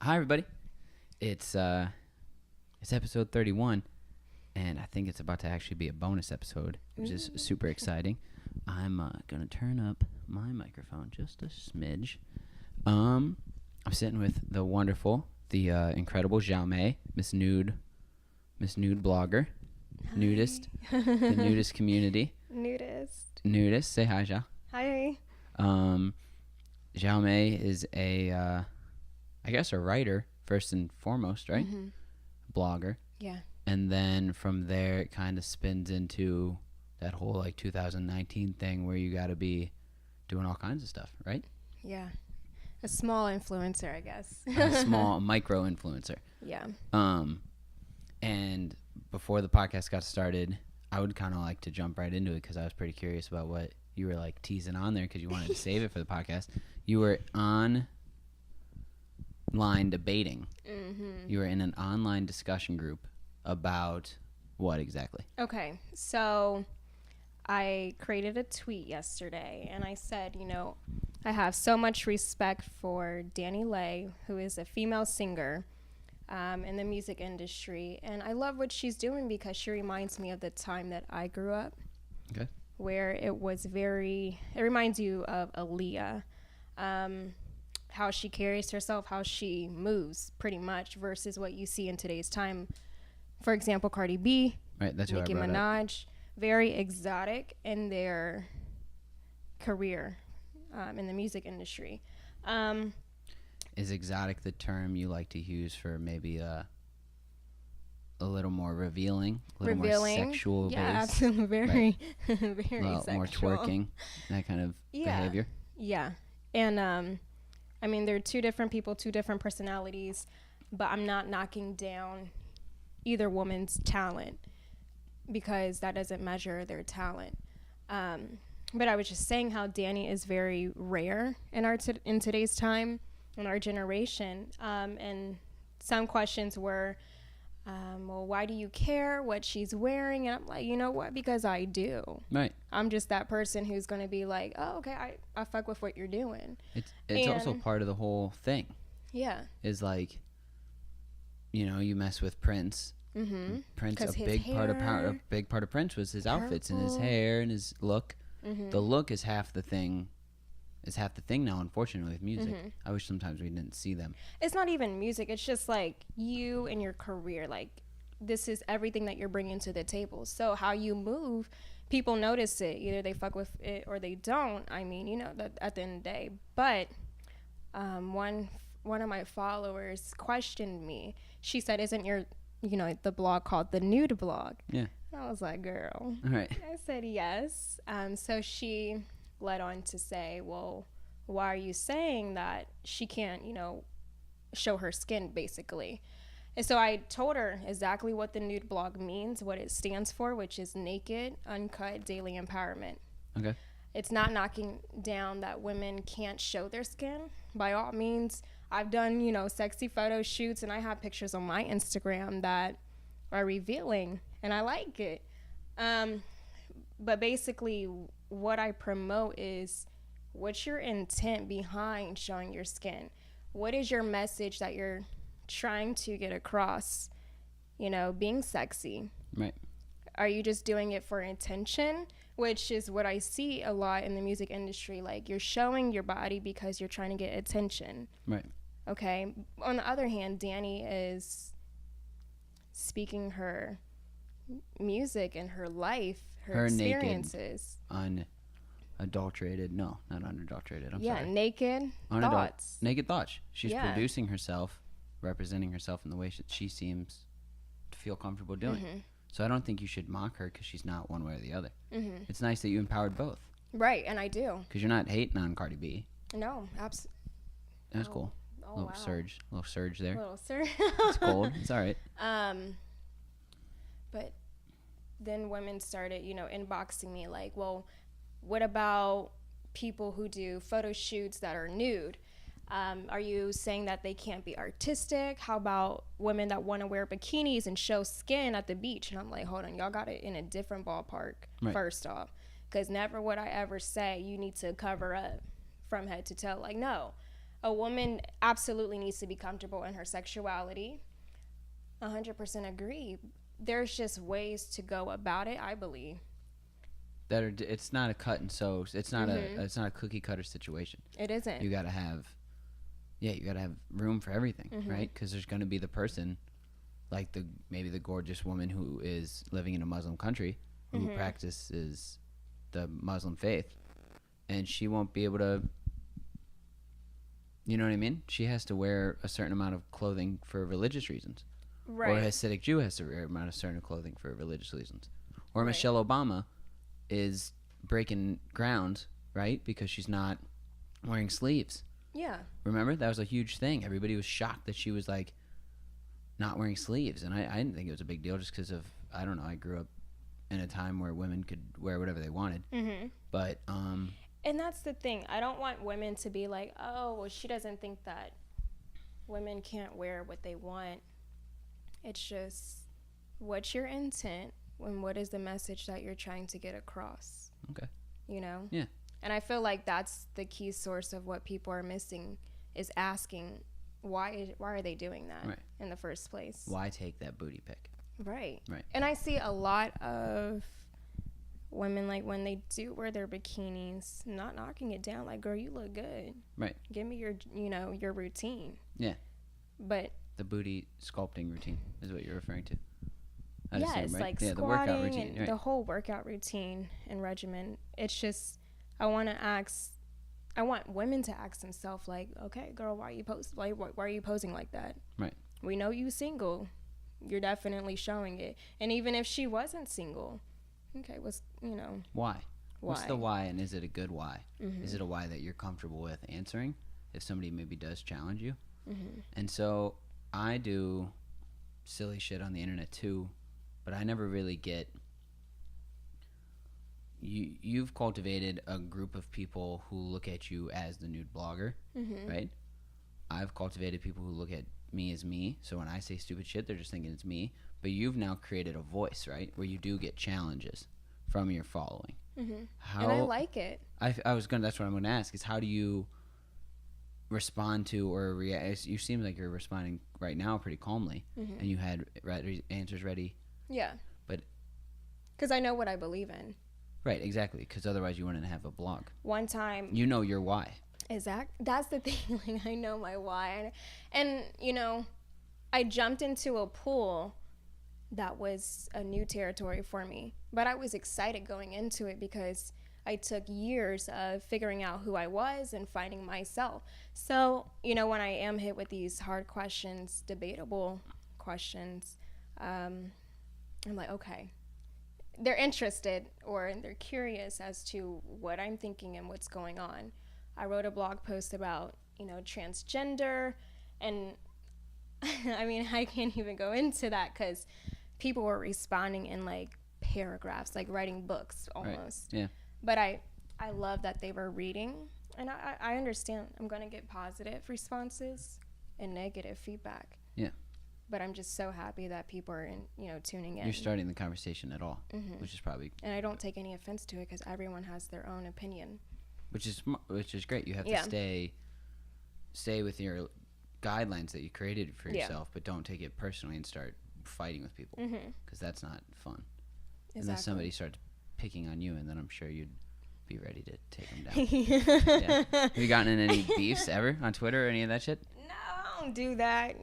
Hi, everybody. It's episode 31, and I think it's about to actually be a bonus episode, which is super exciting. I'm gonna turn up my microphone just a smidge. I'm sitting with the wonderful, the incredible Xiao Mei, Miss Nude Blogger, Hi. nudist, the nudist community. Nudist. Say hi, Xiao. Hi. Xiao Mei is I guess a writer first and foremost, right? Mm-hmm. Blogger. Yeah. And then from there, it kind of spins into that whole like 2019 thing where you got to be doing all kinds of stuff, right? Yeah. A small influencer, I guess. A small micro influencer. Yeah. And before the podcast got started, I would kind of like to jump right into it because I was pretty curious about what you were like teasing on there because you wanted to save it for the podcast. You were online debating. Mm-hmm. You were in an online discussion group about what exactly? Okay. So I created a tweet yesterday and I said, I have so much respect for Danny Lay, who is a female singer in the music industry. And I love what she's doing because she reminds me of the time that I grew up. Okay. Where it reminds you of Aaliyah. How she carries herself, how she moves pretty much versus what you see in today's time. For example, Cardi B, right, that's Nicki Minaj, very exotic in their career in the music industry. Is exotic the term you like to use for maybe a little more revealing, a little more sexual based? Yeah, absolutely. Very, right. very a little sexual. more twerking, that kind of behavior. Yeah. And I mean, they're two different people, two different personalities, but I'm not knocking down either woman's talent because that doesn't measure their talent. But I was just saying how Danny is very rare in today's time, in our generation. And some questions were, well, why do you care what she's wearing? And I'm like, you know what? Because I do. Right. I'm just that person who's going to be like, oh, okay, I fuck with what you're doing. It's also part of the whole thing. Yeah. Is like, you mess with Prince. Mm-hmm. Prince, a big part of Prince was his outfits and his hair and his look. Mm-hmm. The look is half the thing. Is half the thing now, unfortunately, with music. Mm-hmm. I wish sometimes we didn't see them. It's not even music. It's just like you and your career. Like, this is everything that you're bringing to the table. So how you move, people notice it. Either they fuck with it or they don't. I mean, that at the end of the day. But one of my followers questioned me. She said, isn't your, the blog called the Nude Blog? Yeah. And I was like, girl. All right. I said, yes. So she led on to say, well, why are you saying that she can't, show her skin, basically? And so I told her exactly what the Nude Blog means, what it stands for, which is naked, uncut, daily empowerment. Okay. It's not knocking down that women can't show their skin. By all means, I've done, sexy photo shoots, and I have pictures on my Instagram that are revealing, and I like it. But basically, what I promote is, what's your intent behind showing your skin? What is your message that you're trying to get across, being sexy? Right. Are you just doing it for attention, which is what I see a lot in the music industry? Like, you're showing your body because you're trying to get attention. Right. Okay. On the other hand, Danny is speaking her music and her life, her experiences. Naked, unadulterated. No, not unadulterated. I'm sorry. Yeah, naked thoughts. Naked thoughts. She's producing herself, representing herself in the way that she seems to feel comfortable doing. Mm-hmm. So I don't think you should mock her because she's not one way or the other. Mm-hmm. It's nice that you empowered both. Right, and I do. Because you're not hating on Cardi B. No, absolutely. That's cool. Oh, little surge there. Little surge. It's cold. It's all right. But then women started, inboxing me like, well, what about people who do photo shoots that are nude? Are you saying that they can't be artistic? How about women that want to wear bikinis and show skin at the beach? And I'm like, hold on, y'all got it in a different ballpark, right. First off. Because never would I ever say you need to cover up from head to toe. Like, no. a woman absolutely needs to be comfortable in her sexuality. 100% agree. There's just ways to go about it, I believe. It's not a cut and sew. It's not it's not a cookie cutter situation. It isn't. You gotta have room for everything, right? Because there's gonna be the person, like maybe the gorgeous woman who is living in a Muslim country who practices the Muslim faith, and she won't be able to. You know what I mean? She has to wear a certain amount of clothing for religious reasons. Right. Or a Hasidic Jew has to wear a amount of certain clothing for religious reasons. Or Right. Michelle Obama is breaking ground, right? Because she's not wearing sleeves. Yeah. Remember? That was a huge thing. Everybody was shocked that she was like not wearing sleeves. And I didn't think it was a big deal just because of, I don't know, I grew up in a time where women could wear whatever they wanted. But, and that's the thing. I don't want women to be like, oh, well, she doesn't think that women can't wear what they want. It's just, what's your intent and what is the message that you're trying to get across? Okay. You know? Yeah. And I feel like that's the key source of what people are missing, is asking, why are they doing that in the first place? Why take that booty pic? Right. Right. And I see a lot of women, like, when they do wear their bikinis, not knocking it down, like, girl, you look good. Right. Give me your, your routine. Yeah. But the booty sculpting routine is what you're referring to. Yes, right? Like the workout routine, and right. the whole workout routine and regimen. It's just, I want women to ask themselves, like, okay, girl, why are you posing like that? Right. We know you single. You're definitely showing it. And even if she wasn't single, okay, why? What's the why, and is it a good why? Is it a why that you're comfortable with answering if somebody maybe does challenge you? And so I do silly shit on the internet too, but I never really get. You've cultivated a group of people who look at you as the nude blogger, right? I've cultivated people who look at me as me, so when I say stupid shit, they're just thinking it's me. But you've now created a voice, right, where you do get challenges from your following. How, and I like it. That's what I'm gonna ask, is how do you respond to or react? You seem like you're responding right now pretty calmly, and you had answers ready. Yeah. But because I know what I believe in. Right, exactly, because otherwise you wouldn't have a blog. One time, you know your why. That's the thing. Like, I know my why, and I jumped into a pool that was a new territory for me, but I was excited going into it because I took years of figuring out who I was and finding myself. So, when I am hit with these hard questions, debatable questions, I'm like, okay, they're interested or they're curious as to what I'm thinking and what's going on. I wrote a blog post about, transgender, and I mean, I can't even go into that because people were responding in like paragraphs, like writing books almost. Right. Yeah. But I love that they were reading, and I understand I'm going to get positive responses and negative feedback. Yeah. But I'm just so happy that people are tuning in. You're starting the conversation at all, which is probably. And I don't take any offense to it because everyone has their own opinion. Which is great. You have to stay with your guidelines that you created for yourself, but don't take it personally and start fighting with people, because that's not fun. Exactly. Unless somebody starts picking on you, and then I'm sure you'd be ready to take them down. Yeah. Have you gotten in any beefs ever on Twitter or any of that shit? No, I don't do that.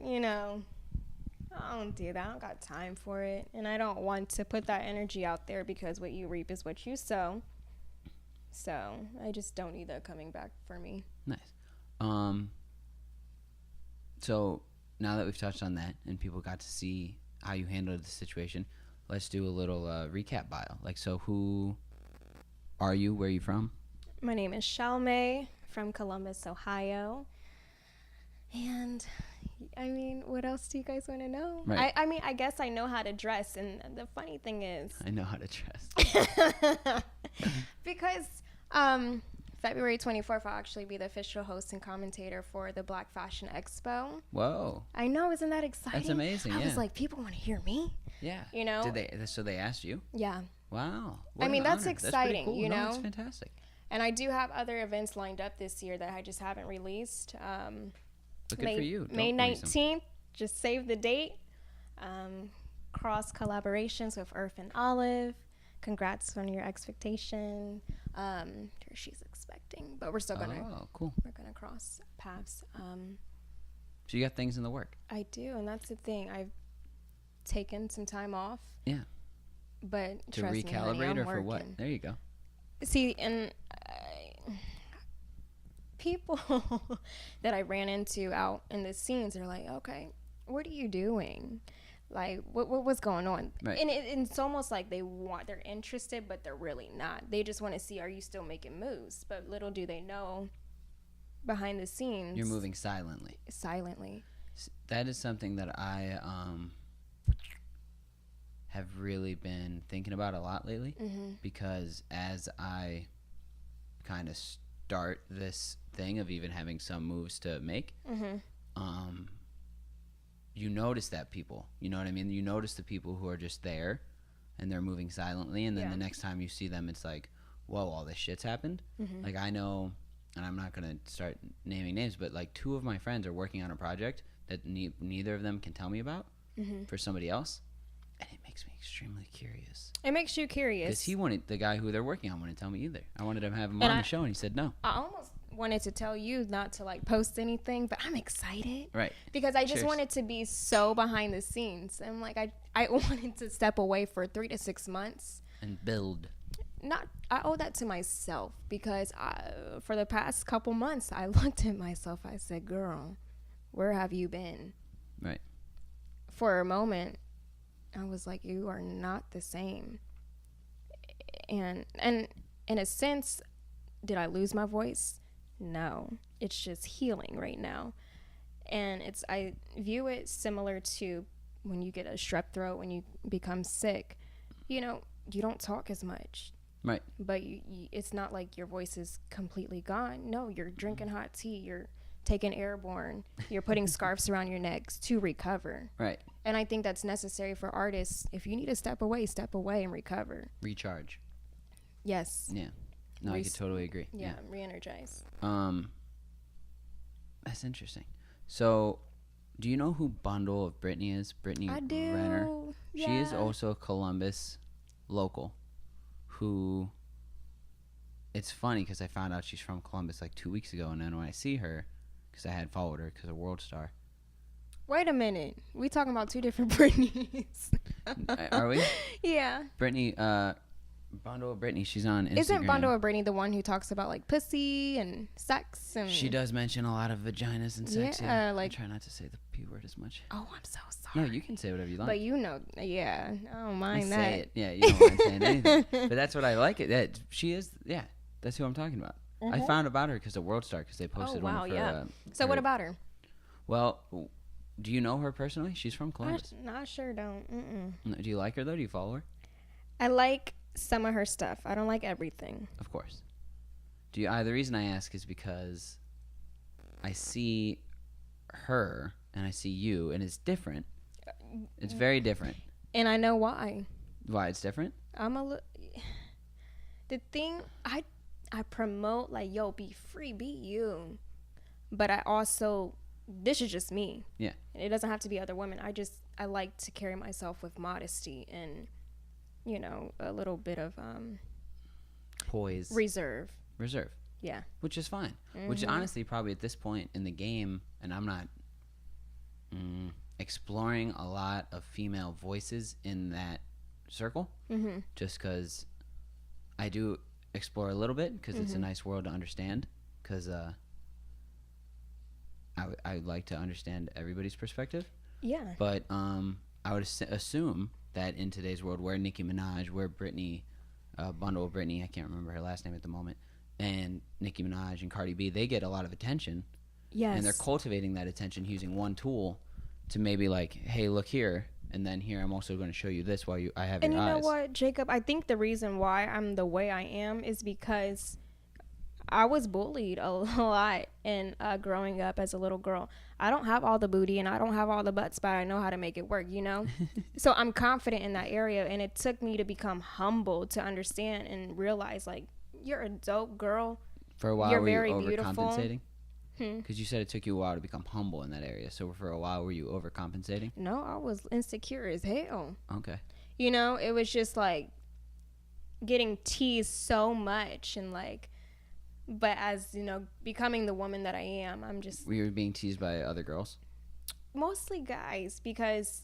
I don't do that. I don't got time for it, and I don't want to put that energy out there because what you reap is what you sow. So I just don't need that coming back for me. Nice. So now that we've touched on that and people got to see how you handled the situation, let's do a little recap bio. Like, so who are you? Where are you from? My name is Xiao Mei from Columbus, Ohio. And I mean, what else do you guys want to know? Right. I mean, I guess I know how to dress. And the funny thing is, I know how to dress. because February 24th, I'll actually be the official host and commentator for the Black Fashion Expo. Whoa. I know, isn't that exciting? That's amazing. I was like, people want to hear me. Yeah. Did they? So they asked you? Yeah. Wow. I mean, that's honor. exciting. That's pretty cool. That's fantastic. And I do have other events lined up this year that I just haven't released. But good for you. May 19th, just save the date. Cross collaborations with Earth and Olive. Congrats on your expectation. She's expecting, but we're still gonna. Oh, cool. We're gonna cross paths. So you got things in the work. I do, and that's the thing. I've taken some time off. Yeah. But to trust recalibrate, me, honey, or for what? There you go. See, and people that I ran into out in the scenes are like, okay, what are you doing? Like, what's going on? Right. And it's almost like they're interested, but they're really not. They just want to see, are you still making moves? But little do they know, behind the scenes, you're moving silently. That is something that I have really been thinking about a lot lately, because as I kind of start this thing of even having some moves to make, you notice that people, you know what I mean? You notice the people who are just there and they're moving silently, and then the next time you see them, it's like, whoa, all this shit's happened. Like, I know, and I'm not going to start naming names, but like 2 of my friends are working on a project that neither of them can tell me about for somebody else. And it makes me extremely curious. It makes you curious. Because the guy who they're working on wouldn't tell me either. I wanted to have him on the show, and he said no. I almost wanted to tell you not to like post anything, but I'm excited. Right. Because I just wanted to be so behind the scenes. I'm like, I wanted to step away for 3 to 6 months. And build. I owe that to myself, because for the past couple months, I looked at myself. I said, girl, where have you been? Right. For a moment, I was like, you are not the same. And in a sense, did I lose my voice? No. It's just healing right now. And I view it similar to when you get a strep throat, when you become sick. You know, you don't talk as much. Right. But it's not like your voice is completely gone. No, you're drinking hot tea. You're taking Airborne. You're putting scarves around your necks to recover. Right. And I think that's necessary for artists. If you need to step away and recover. Recharge. Yes. Yeah. No, I could totally agree. Yeah, re-energize. That's interesting. So, do you know who Bundle of Brittany is? Brittany I do. Renner. Yeah. She is also a Columbus local who, it's funny because I found out she's from Columbus like 2 weeks ago, and then when I see her, because I had followed her because of World Star. Wait a minute. We talking about 2 different Britneys. Are we? Yeah. Brittany, Bundle of Brittany, she's on Instagram. Isn't Bundle of Brittany the one who talks about like pussy and sex? And she does mention a lot of vaginas and sex. Yeah, like, I try not to say the P word as much. Oh, I'm so sorry. No, you can say whatever you like. But you know, yeah, I don't mind that. Say it. Yeah, you don't mind saying anything. But that's what I like it. That she is. Yeah, that's who I'm talking about. I found about her because of World Star, because they posted one of her. So what about her? Well, do you know her personally? She's from Columbus. I sure don't. Do you like her though? Do you follow her? I like some of her stuff. I don't like everything. Of course. The reason I ask is because I see her and I see you, and it's different. It's very different. And I know why. Why it's different? The thing I promote, like, yo, be free, be you. But I also, this is just me. Yeah. It doesn't have to be other women. I like to carry myself with modesty and, you know, a little bit of poise. Reserve. Yeah. Which is fine. Which honestly, probably at this point in the game, and I'm not exploring a lot of female voices in that circle, just because I do explore a little bit, because it's a nice world to understand, because I like to understand everybody's perspective. Yeah. But I would assume that in today's world, where Nicki Minaj, where Britney, Bundle of Britney, I can't remember her last name at the moment, and Nicki Minaj and Cardi B, they get a lot of attention. Yes. And they're cultivating that attention using one tool to maybe like, hey, look here, and then here I'm also going to show you this while I have your eyes. And you know what, Jacob? I think the reason why I'm the way I am is because I was bullied a lot in growing up as a little girl. I don't have all the booty and I don't have all the butts, but I know how to make it work, you know? So I'm confident in that area, and it took me to become humble to understand and realize, like, you're a dope girl. For a while, You're were very you beautiful. overcompensating? Because you said it took you a while to become humble in that area. So for a while, were you overcompensating? No, I was insecure as hell. Okay. You know, it was just like getting teased so much and like, but as, you know, becoming the woman that I am, I'm just... Were you being teased by other girls? Mostly guys, because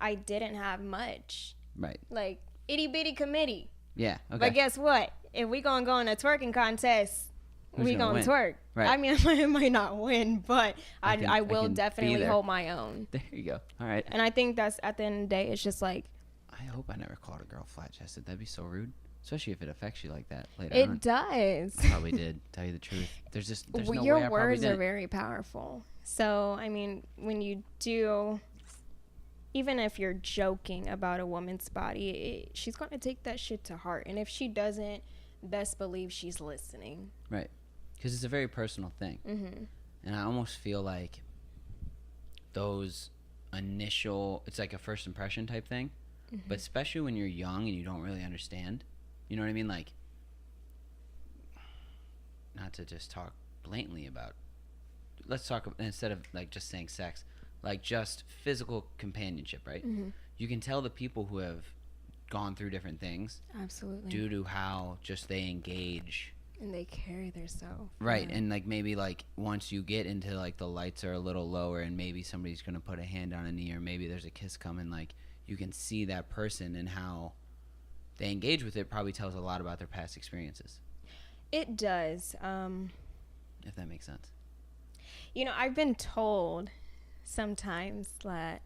I didn't have much. Right. Like, itty bitty committee. Yeah. Okay. But guess what? If we gonna go in a twerking contest, Who's we gonna win? twerk. Right. I mean, I might not win, but I will can definitely be there. hold my own. There you go. All right. And I think that's, at the end of the day, it's just like... I hope I never called a girl flat-chested. That'd be so rude. Especially if it affects you like that later on. It does. I probably did. Tell you the truth. There's no Your way I probably words are didn't. very powerful. So, I mean, when you do... Even if you're joking about a woman's body, she's going to take that shit to heart. And if she doesn't, best believe she's listening. Right. Because it's a very personal thing. Mm-hmm. And I almost feel like those initial... It's like a first impression type thing. Mm-hmm. But especially when you're young and you don't really understand. You know what I mean? Like, not to just talk blatantly about... Let's talk, instead of like just saying sex, like just physical companionship, right? Mm-hmm. You can tell the people who have gone through different things Absolutely. due to how just they engage. And they carry themselves. Right. Yeah. And like maybe like once you get into like the lights are a little lower and maybe somebody's going to put a hand on a knee or maybe there's a kiss coming, like you can see that person and how they engage with it probably tells a lot about their past experiences. It does. If that makes sense. You know, I've been told sometimes that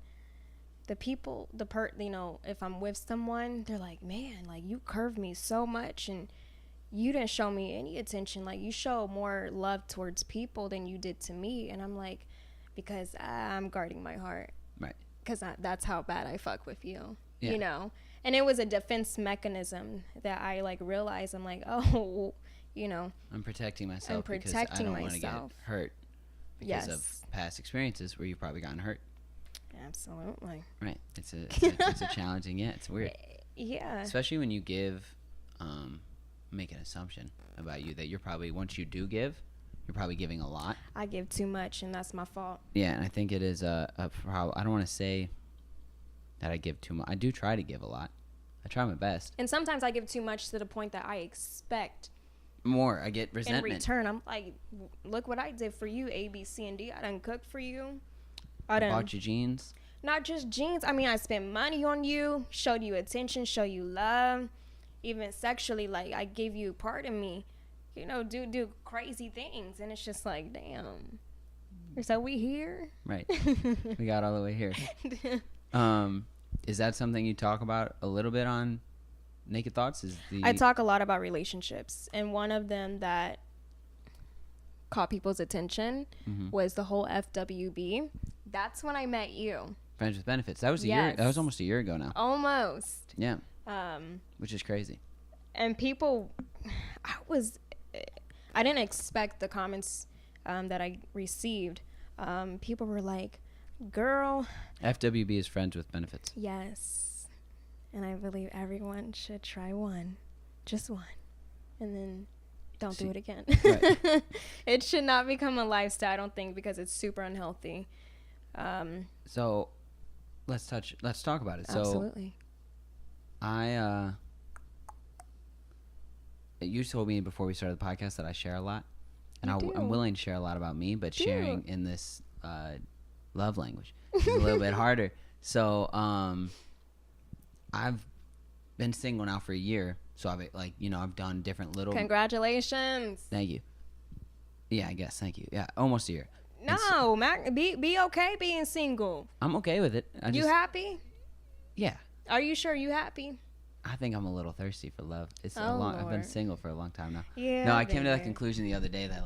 you know, if I'm with someone, they're like, man, like you curved me so much and you didn't show me any attention. Like you show more love towards people than you did to me. And I'm like, because I'm guarding my heart. Right. Because that's how bad I fuck with you. Yeah. You know? And it was a defense mechanism that I like realized. I'm like, oh, you know. I'm protecting myself because I protecting don't want to get myself. hurt because Yes. of past experiences where you've probably gotten hurt. Absolutely. Right. It's a challenging, yeah, it's weird. Yeah. Especially when you give, make an assumption about you that you're probably, once you do give, you're probably giving a lot. I give too much, and that's my fault. Yeah, and I think it is a problem. I don't want to say that I give too much. I do try to give a lot. I try my best. And sometimes I give too much to the point that I expect More. I get resentment. in return. I'm like, look what I did for you, A, B, C, and D. I done cooked for you. I bought you jeans. Not just jeans. I mean, I spent money on you, showed you attention, show you love. Even sexually, like, I gave you part of me. You know, do crazy things. And it's just like, damn. So we here? Right. We got all the way here. Is that something you talk about a little bit on Naked Thoughts? I talk a lot about relationships. And one of them that caught people's attention was the whole FWB. That's when I met you. Friends with Benefits. That was a year. That was almost a year ago now. Almost. Yeah. Which is crazy. And people, I didn't expect the comments that I received. People were like, girl. FWB is Friends with Benefits. Yes. And I believe everyone should try one. Just one. And then don't do it again. Right. It should not become a lifestyle, I don't think, because it's super unhealthy. So let's talk about it. Absolutely. So you told me before we started the podcast that I share a lot, and I'm willing to share a lot about me, but sharing in this love language is a little bit harder. So I've been single now for a year, so I've done different little. Congratulations. Thank you. Yeah, I guess. Thank you. Yeah, almost a year. No, Mac, be okay being single. I'm okay with it. You happy? Yeah. Are you sure you happy? I think I'm a little thirsty for love. I've been single for a long time now. Yeah. No, I came to that conclusion the other day that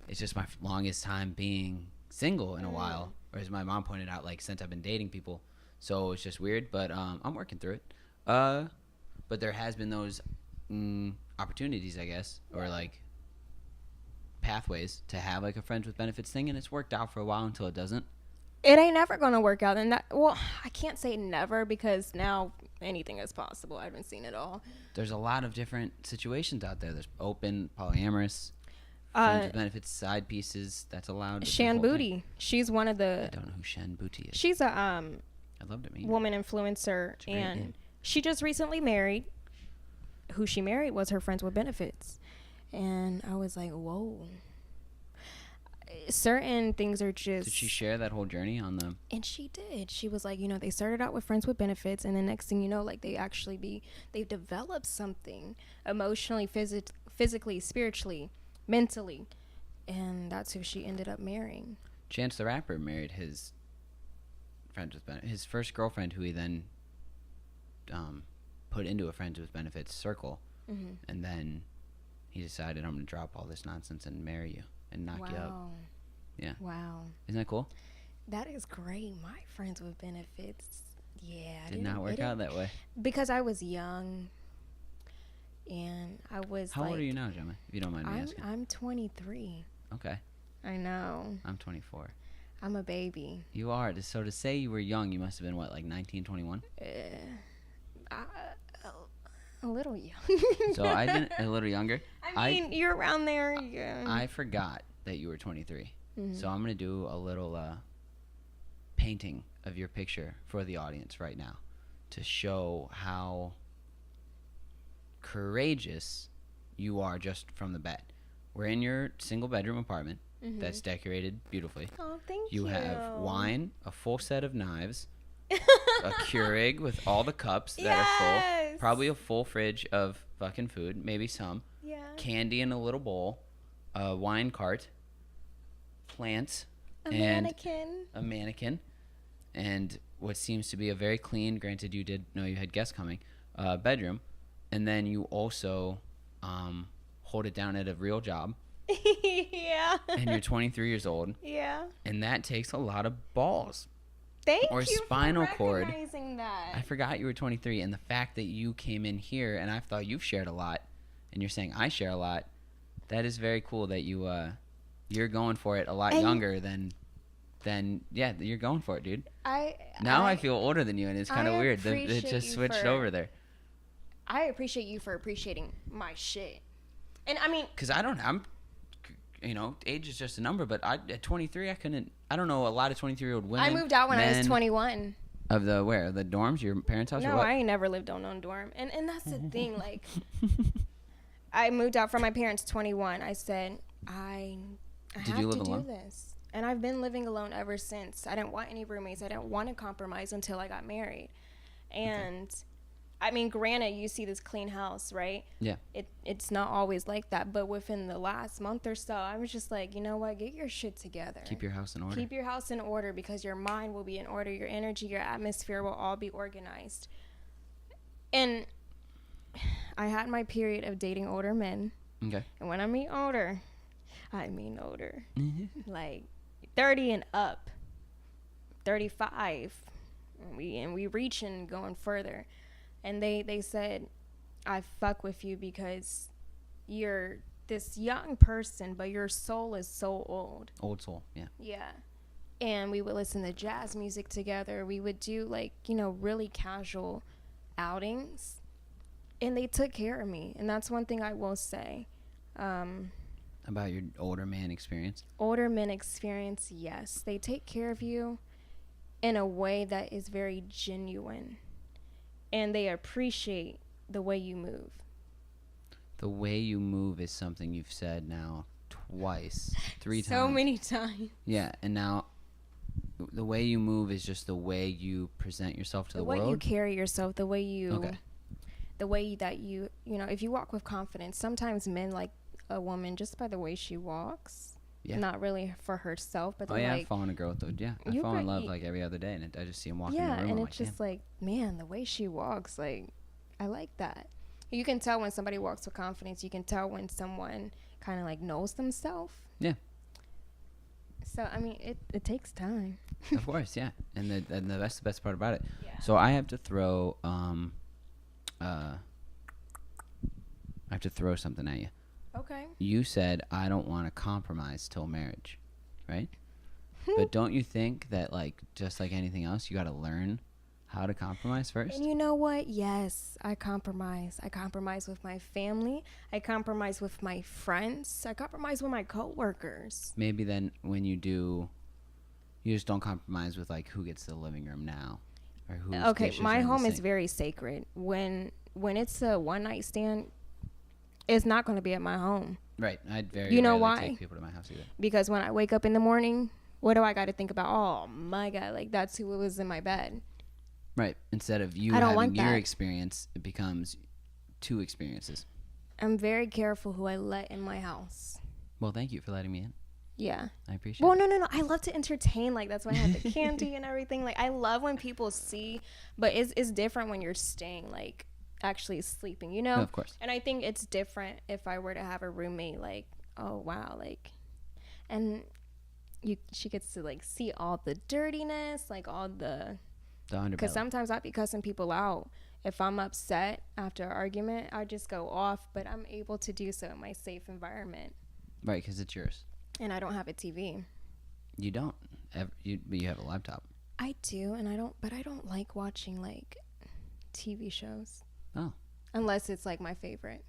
it's just my longest time being single in a while. Or as my mom pointed out, since I've been dating people, so it's just weird. But I'm working through it. But there has been those opportunities, I guess, or pathways to have a Friends with Benefits thing, and it's worked out for a while until it doesn't. it ain't never gonna work out. And that, well, I can't say never because now anything is possible. I haven't seen it all. There's a lot of different situations out there. There's open, polyamorous, friends with benefits, side pieces. That's allowed. It's a Shan whole thing. Booty. She's one of the. I don't know who Shan Booty is. She's a I'd love to meet her. woman influencer, It's a great and name. she just recently married. Who she married was her friends with benefits, and I was like, whoa. Certain things are just. Did she share that whole journey on the? And she did. She was like, you know, they started out with friends with benefits, and the next thing you know, like they've developed something emotionally, physically, spiritually, mentally, and that's who she ended up marrying. Chance the Rapper married his friends with benefits. His first girlfriend, who he then put into a friends with benefits circle, and then he decided, I'm going to drop all this nonsense and marry you and knock you up. Yeah. Wow. Isn't that cool? That is great. My friends with benefits. Yeah. Did not work out that way. Because I was young. And I was How old are you now, Gemma? If you don't mind me asking. I'm 23. Okay. I know. I'm 24. I'm a baby. You are. So to say you were young, you must have been, what, like 19, 21? A little young. So I didn't, a little younger. I mean, you're around there. Yeah. I forgot that you were 23. Mm-hmm. So I'm going to do a little painting of your picture for the audience right now to show how courageous you are just from the bat. We're in your single bedroom apartment that's decorated beautifully. Oh, thank you. You have wine, a full set of knives, a Keurig with all the cups that are full, probably a full fridge of fucking food, maybe some, candy in a little bowl, a wine cart, plants, a mannequin, and what seems to be a very clean, granted you did know you had guests coming, bedroom, and then you also hold it down at a real job. Yeah. And you're 23 years old. Yeah. And that takes a lot of balls. Thank or you spinal for cord. recognizing that. I forgot you were 23, and the fact that you came in here, and I thought you've shared a lot, and you're saying I share a lot. That is very cool that you're going for it a lot younger than you're going for it, dude. I feel older than you, and it's kind of weird. It just switched over there. I appreciate you for appreciating my shit, and I mean, because age is just a number, but at 23, I don't know a lot of 23-year-old women. I moved out when I was 21. Of the where? The dorms? Your parents' house? No, or what? I ain't never lived on no dorm. And that's the thing, like, I moved out from my parents 21. I said, I have to do this. And I've been living alone ever since. I didn't want any roommates. I didn't want to compromise until I got married. And I mean, granted, you see this clean house, right? Yeah. It's not always like that, but within the last month or so, I was just like, you know what? Get your shit together. Keep your house in order. Keep your house in order, because your mind will be in order, your energy, your atmosphere will all be organized. And I had my period of dating older men. Okay. And when I mean older, I mean older. Like 30 and up, 35. And we reaching, going further. And they said, I fuck with you because you're this young person, but your soul is so old. Old soul, yeah. Yeah. And we would listen to jazz music together. We would do, like, really casual outings. And they took care of me. And that's one thing I will say. About your older man experience? Older men experience, yes. They take care of you in a way that is very genuine. And they appreciate the way you move. The way you move is something you've said now twice, 3 times. So many times. Yeah, and now the way you move is just the way you present yourself to the world? The way you carry yourself, the way you... Okay. The way that you, if you walk with confidence. Sometimes men like a woman just by the way she walks. Yeah. Not really for herself, but I fall in a girl with I fall in love like every other day, and I just see him walking in the room. Yeah, and it's just like, man, the way she walks, like, I like that. You can tell when somebody walks with confidence. You can tell when someone kind of like knows themselves. Yeah. So I mean, it takes time. Of course, yeah, and that's the best part about it. Yeah. So I have to throw something at you. Okay. You said I don't want to compromise till marriage, right? But don't you think that, like, just like anything else, you got to learn how to compromise first? And you know what? Yes, I compromise. I compromise with my family. I compromise with my friends. I compromise with my coworkers. Maybe then when you do, you just don't compromise with, like, who gets the living room now, or who's Okay, dishes my are in the home is sink. very sacred. When it's a one night stand, it's not going to be at my home. Right. I'd very You know rarely why? take people to my house either. Because when I wake up in the morning, what do I got to think about? Oh my God, like that's who was in my bed. Right. Instead of you I don't having want your that. experience, it becomes two experiences. I'm very careful who I let in my house. Well, thank you for letting me in. Yeah. I appreciate Well, it. no. I love to entertain. Like that's why I have the candy and everything. Like I love when people see, but it's different when you're staying, like actually sleeping, you know? No, of course. And I think it's different if I were to have a roommate. Like, oh wow, like, and she gets to like see all the dirtiness, like all the. The underbelly. Because sometimes I be cussing people out. If I'm upset after an argument, I just go off, but I'm able to do so in my safe environment. Right, because it's yours. And I don't have a TV. You don't. But you have a laptop. I do, and I don't like watching like TV shows. Oh. Unless it's like my favorite.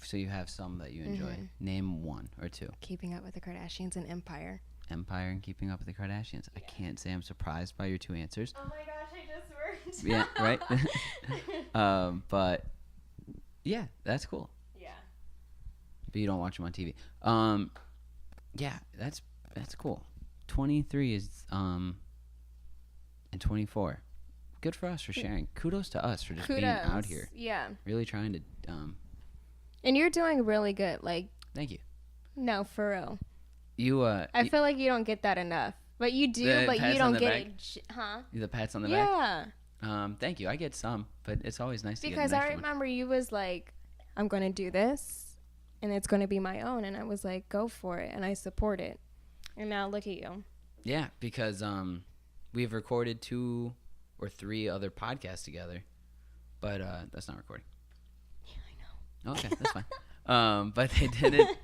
So you have some that you enjoy. Name one or two. Keeping Up with the Kardashians and Empire. Empire and Keeping Up with the Kardashians. I can't say I'm surprised by your two answers. Oh my gosh, I just worked. Yeah, right? But, yeah, that's cool. Yeah. But you don't watch them on TV. Yeah, that's cool. 23 is, and 24. Good for us for sharing. Kudos to us for just being out here. Yeah. Really trying to, And you're doing really good. Like, thank you. no, for real. I feel like you don't get that enough. But you do, The but pats you don't on the get back? it. Huh? the pats on the back. Yeah. Thank you. I get some, but it's always nice to Because get an I extra one. remember you was like, I'm going to do this, and it's going to be my own. And I was like, go for it. And I support it. And now look at you. Yeah, because we've recorded 2 or 3 other podcasts together, but that's not recording. Yeah, I know. Okay, that's fine. But they didn't.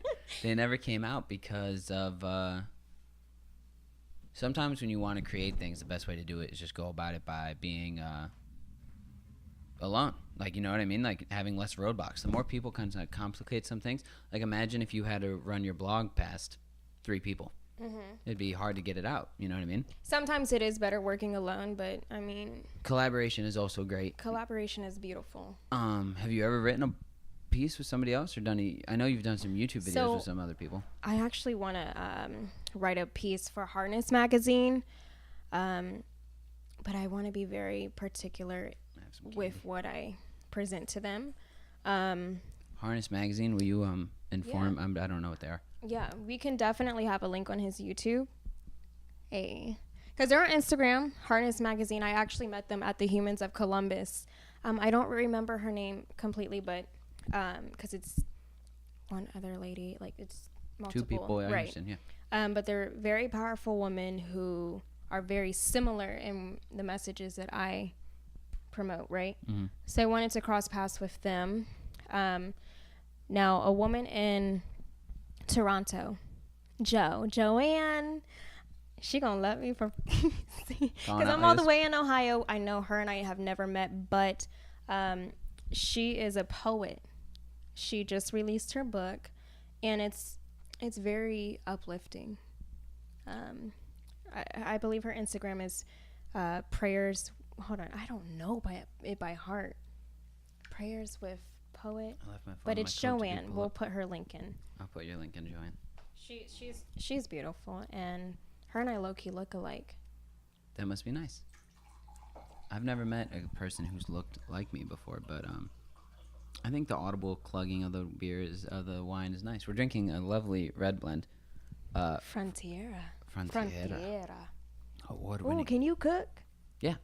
They never came out because of. Sometimes when you want to create things, the best way to do it is just go about it by being alone. Like, you know what I mean? Like having less roadblocks. The more people kind of complicate some things. Like imagine if you had to run your blog past 3 people. Mm-hmm. It'd be hard to get it out. You know what I mean? Sometimes it is better working alone, but I mean, Collaboration is also great. collaboration is beautiful. Have you ever written a piece with somebody else or done I know you've done some YouTube videos with some other people. I actually want to write a piece for Harness magazine, but I want to be very particular with what I present to them. Harness magazine, will you inform? I don't know what they are. Yeah, we can definitely have a link on his YouTube. Because they're on Instagram, Harness magazine. I actually met them at the Humans of Columbus. I don't remember her name completely, but because it's one other lady, like it's multiple. 2 people, I right. understand, yeah. But they're very powerful women who are very similar in the messages that I promote, right? Mm-hmm. So I wanted to cross paths with them. Now, a woman in Toronto, Joanne, she gonna love me for because I'm all the way in Ohio. I know her and I have never met, but she is a poet. She just released her book, and it's very uplifting. I believe her Instagram is prayers. Hold on, I don't know by heart. Prayers with poet, I left my phone but in it's my coat to be Joanne. pulled We'll up. put her link in. I'll put your link in, Joanne. She's beautiful, and her and I low key look alike. That must be nice. I've never met a person who's looked like me before, but I think the audible clugging of the the wine is nice. We're drinking a lovely red blend. Frontiera. Award-winning. Oh, can you cook? Yeah.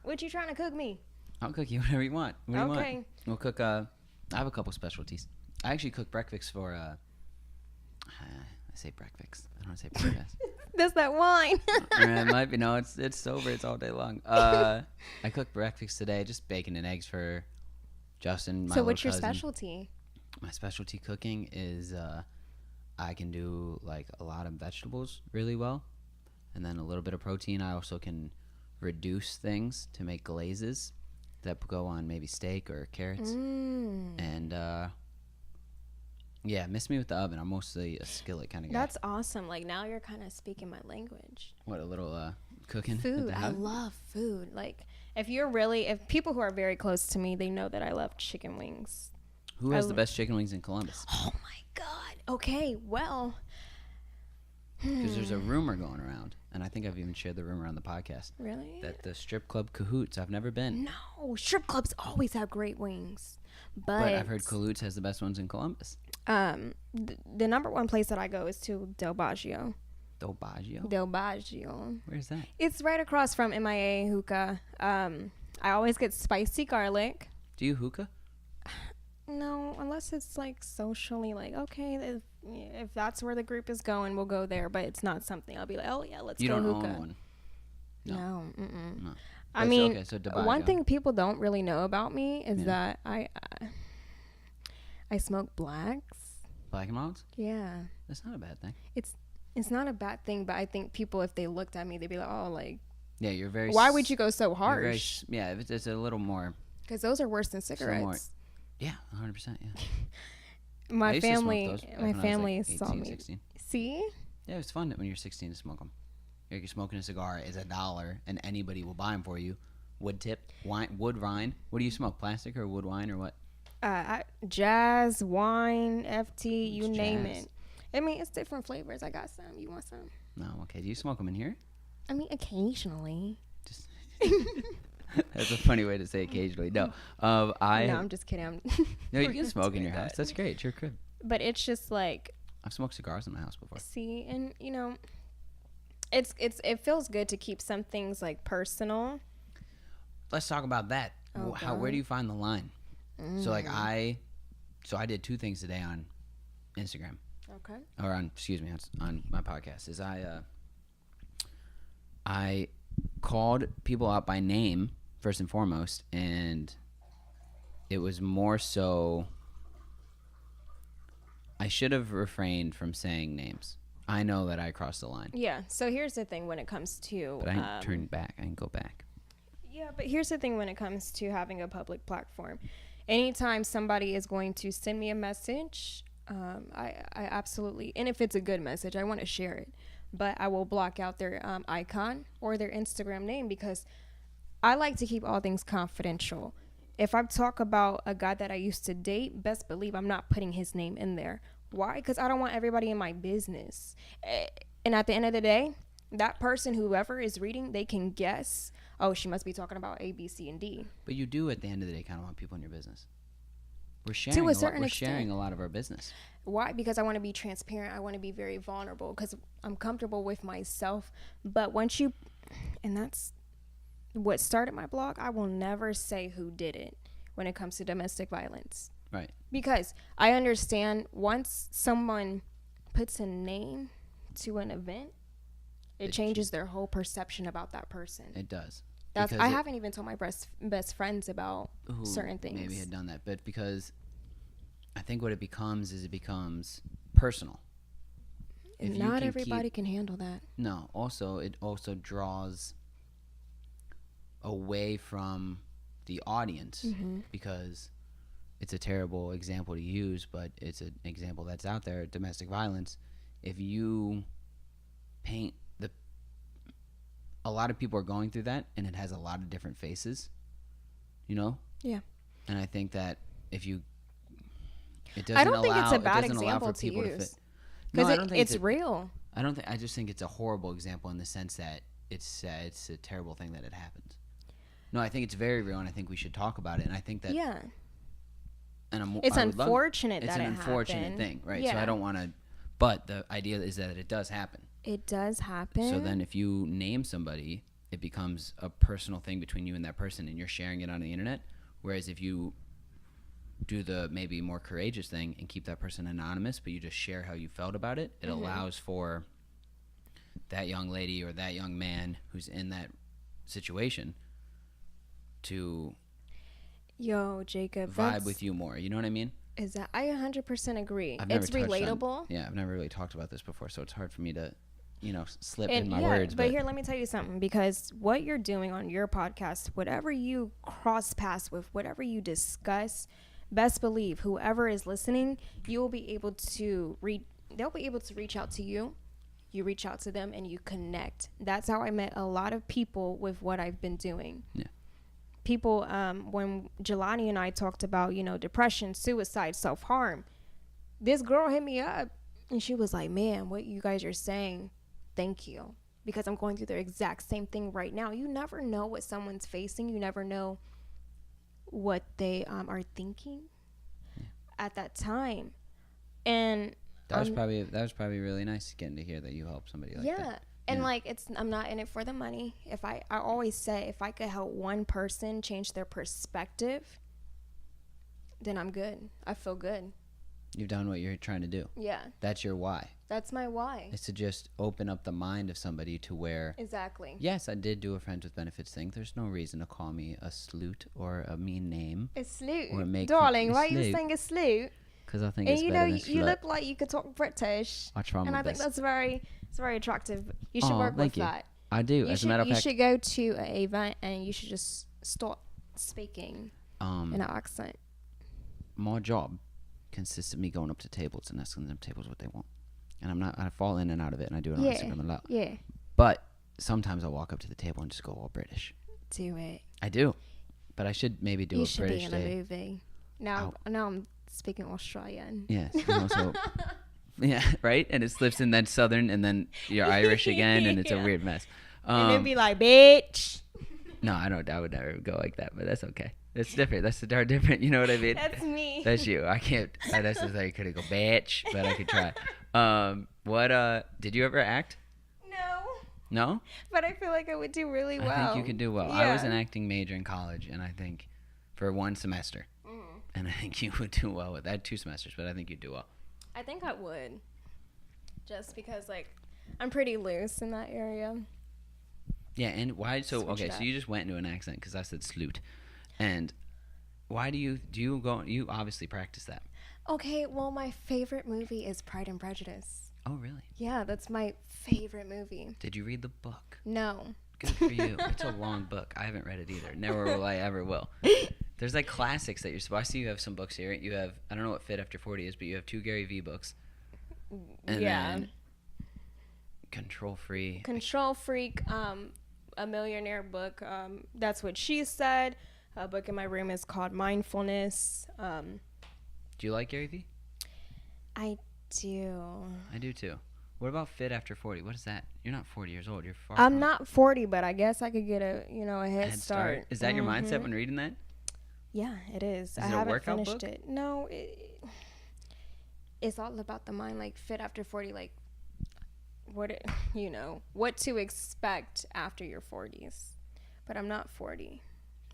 What you trying to cook me? I'll cook you whatever you want. What do you Okay. want? We'll cook. I have a couple specialties. I actually cook breakfast for. I say breakfast. I don't say breakfast. That's that wine. It might be. No, it's sober. It's all day long. I cooked breakfast today. Just bacon and eggs for Justin. My So what's your cousin. specialty? My specialty cooking is I can do like a lot of vegetables really well. and then a little bit of protein. I also can reduce things to make glazes that go on maybe steak or carrots. And yeah, miss me with the oven. I'm mostly a skillet kind of guy. That's awesome. Like, now you're kind of speaking my language. What, a little cooking? Food. I love food. Like, if people who are very close to me, they know that I love chicken wings. Who has the best chicken wings in Columbus? Oh my God. Okay, well. Because there's a rumor going around, and I think I've even shared the rumor on the podcast. Really? That the strip club Cahoots, I've never been. No, strip clubs always have great wings. But I've heard Cahoots has the best ones in Columbus. The number one place that I go is to Del Baggio. Del Baggio? Del Baggio. Where's that? It's right across from MIA Hookah. I always get spicy garlic. Do you hookah? No, unless it's like socially, like, okay, if that's where the group is going, we'll go there. But it's not something I'll be like, oh yeah, let's go hookah. You don't own one? No. No. I mean, okay, so one thing people don't really know about me is that I smoke blacks. Black and milds? Yeah. That's not a bad thing. It's not a bad thing, but I think people, if they looked at me, they'd be like, oh, like. Yeah, you're very. Why would you go so harsh? Yeah, it's a little more. Because those are worse than cigarettes. Yeah, 100%. Yeah. My family like saw 18, me. 16. See? Yeah, it's fun when you're 16 to smoke them. You're smoking a cigar is $1, and anybody will buy them for you. Wood tip, wine, wood rind. What do you smoke? Plastic or wood wine or what? Jazz, wine, FT, you name it. I mean, it's different flavors. I got some. You want some? No, okay. Do you smoke them in here? I mean, occasionally. Just that's a funny way to say occasionally. No, No, I'm just kidding. No, you can smoke in your house. That's great. It's your crib. But it's just like. I've smoked cigars in my house before. See, and you know, it feels good to keep some things like personal. Let's talk about that. Where do you find the line? So like I did two things today on Instagram. Okay. Or on my podcast. Is I called people out by name first and foremost, and it was more so I should have refrained from saying names. I know that I crossed the line. Yeah. So here's the thing when it comes to. But I didn't turn back. I didn't go back. Yeah, but here's the thing when it comes to having a public platform. Anytime somebody is going to send me a message, I absolutely, and if it's a good message, I want to share it. But I will block out their icon or their Instagram name because I like to keep all things confidential. If I talk about a guy that I used to date, best believe I'm not putting his name in there. Why? Because I don't want everybody in my business. And at the end of the day, that person, whoever is reading, they can guess, oh, she must be talking about A, B, C, and D. But you do, at the end of the day, kind of want people in your business. We're sharing to a certain extent. We're sharing a lot of our business. Why? Because I want to be transparent. I want to be very vulnerable because I'm comfortable with myself. But once you, and that's what started my blog, I will never say who did it when it comes to domestic violence. Right. Because I understand once someone puts a name to an event, it changes their whole perception about that person. It does. I haven't even told my best friends about certain things. Maybe had done that, but because I think what it becomes personal. Not everybody can handle that. No. Also, it also draws away from the audience because it's a terrible example to use, but it's an example that's out there. Domestic violence. If you paint a lot of people are going through that, and it has a lot of different faces, you know? Yeah. And I think that if you, it doesn't I don't think it's a bad example to use. Because it's real. I just think it's a horrible example in the sense that it's a terrible thing that it happens. No, I think it's very real, and I think we should talk about it, and I think that. Yeah. And it's unfortunate that it happened. It's an unfortunate thing, right? Yeah. So I don't want to, but the idea is that it does happen. It does happen. So then if you name somebody, it becomes a personal thing between you and that person, and you're sharing it on the internet. Whereas if you do the maybe more courageous thing and keep that person anonymous, but you just share how you felt about it, it allows for that young lady or that young man who's in that situation to Jacob, vibe with you more. You know what I mean? Is that I 100% agree. It's relatable. I've never really talked about this before, so it's hard for me to slip And in my yeah, words. but here, let me tell you something, because what you're doing on your podcast, whatever you cross paths with, whatever you discuss, best believe whoever is listening, you'll be able to they'll be able to reach out to you. You reach out to them and you connect. That's how I met a lot of people with what I've been doing. Yeah. People, when Jelani and I talked about, depression, suicide, self-harm, this girl hit me up and she was like, man, what you guys are saying, thank you. Because I'm going through the exact same thing right now. You never know what someone's facing. You never know what they are thinking at that time. And that was probably really nice getting to hear that you helped somebody like that. And I'm not in it for the money. I always say, if I could help one person change their perspective, then I'm good. I feel good. You've done what you're trying to do. Yeah. That's your why. That's my why. It's to just open up the mind of somebody to where. Exactly. Yes, I did do a friends with benefits thing. There's no reason to call me a sleut or a mean name. A sleut. Or make Darling, why are you saying a sleut? Because I think it's better than you look like you could talk British. I try my and I best. think that's very attractive. You should work with that. I do. As a matter of fact, you should go to an event and you should just start speaking in an accent. My job consists of me going up to tables and asking them tables what they want. And I fall in and out of it, and I do it on Instagram a lot. Yeah. But sometimes I walk up to the table and just go all British. Do it. I do. But I should maybe do a British day. You should be in a movie. Now I'm speaking Australian. Yes. So, yeah, right? And it slips in that Southern, and then you're Irish again, and it's a weird mess. And it'd be like, bitch. No, I would never go like that, but that's okay. That's different. That's different. You know what I mean? That's me. That's you. I can't. That's just like, could go bitch, but I could try. Did you ever act? No? But I feel like I would do really well. I think you could do well. Yeah. I was an acting major in college, and I think for one semester. And I think you would do well with that. 2 semesters, but I think you'd do well. I think I would. Just because, I'm pretty loose in that area. Yeah, and why? So, okay, so you just went into an accent because I said sleut. And why do you go? You obviously practice that. Okay, well, my favorite movie is Pride and Prejudice. Oh, really? Yeah, that's my favorite movie. Did you read the book? No. Good for you. It's a long book. I haven't read it either. Never will I ever will. There's classics that you're supposed to. I see you have some books here. You have, I don't know what Fit After 40 is, but you have 2 Gary Vee books. And then Control Freak, a millionaire book. That's what she said. A book in my room is called Mindfulness. Do you like Gary Vee? I do. I do too. What about Fit After 40? What is that? You're not 40 years old. You're far. I'm not 40, but I guess I could get a head start. Is that your mindset when reading that? Yeah, it is. I haven't finished it. No, it's all about the mind. Fit After 40, what to expect after your 40s. But I'm not 40.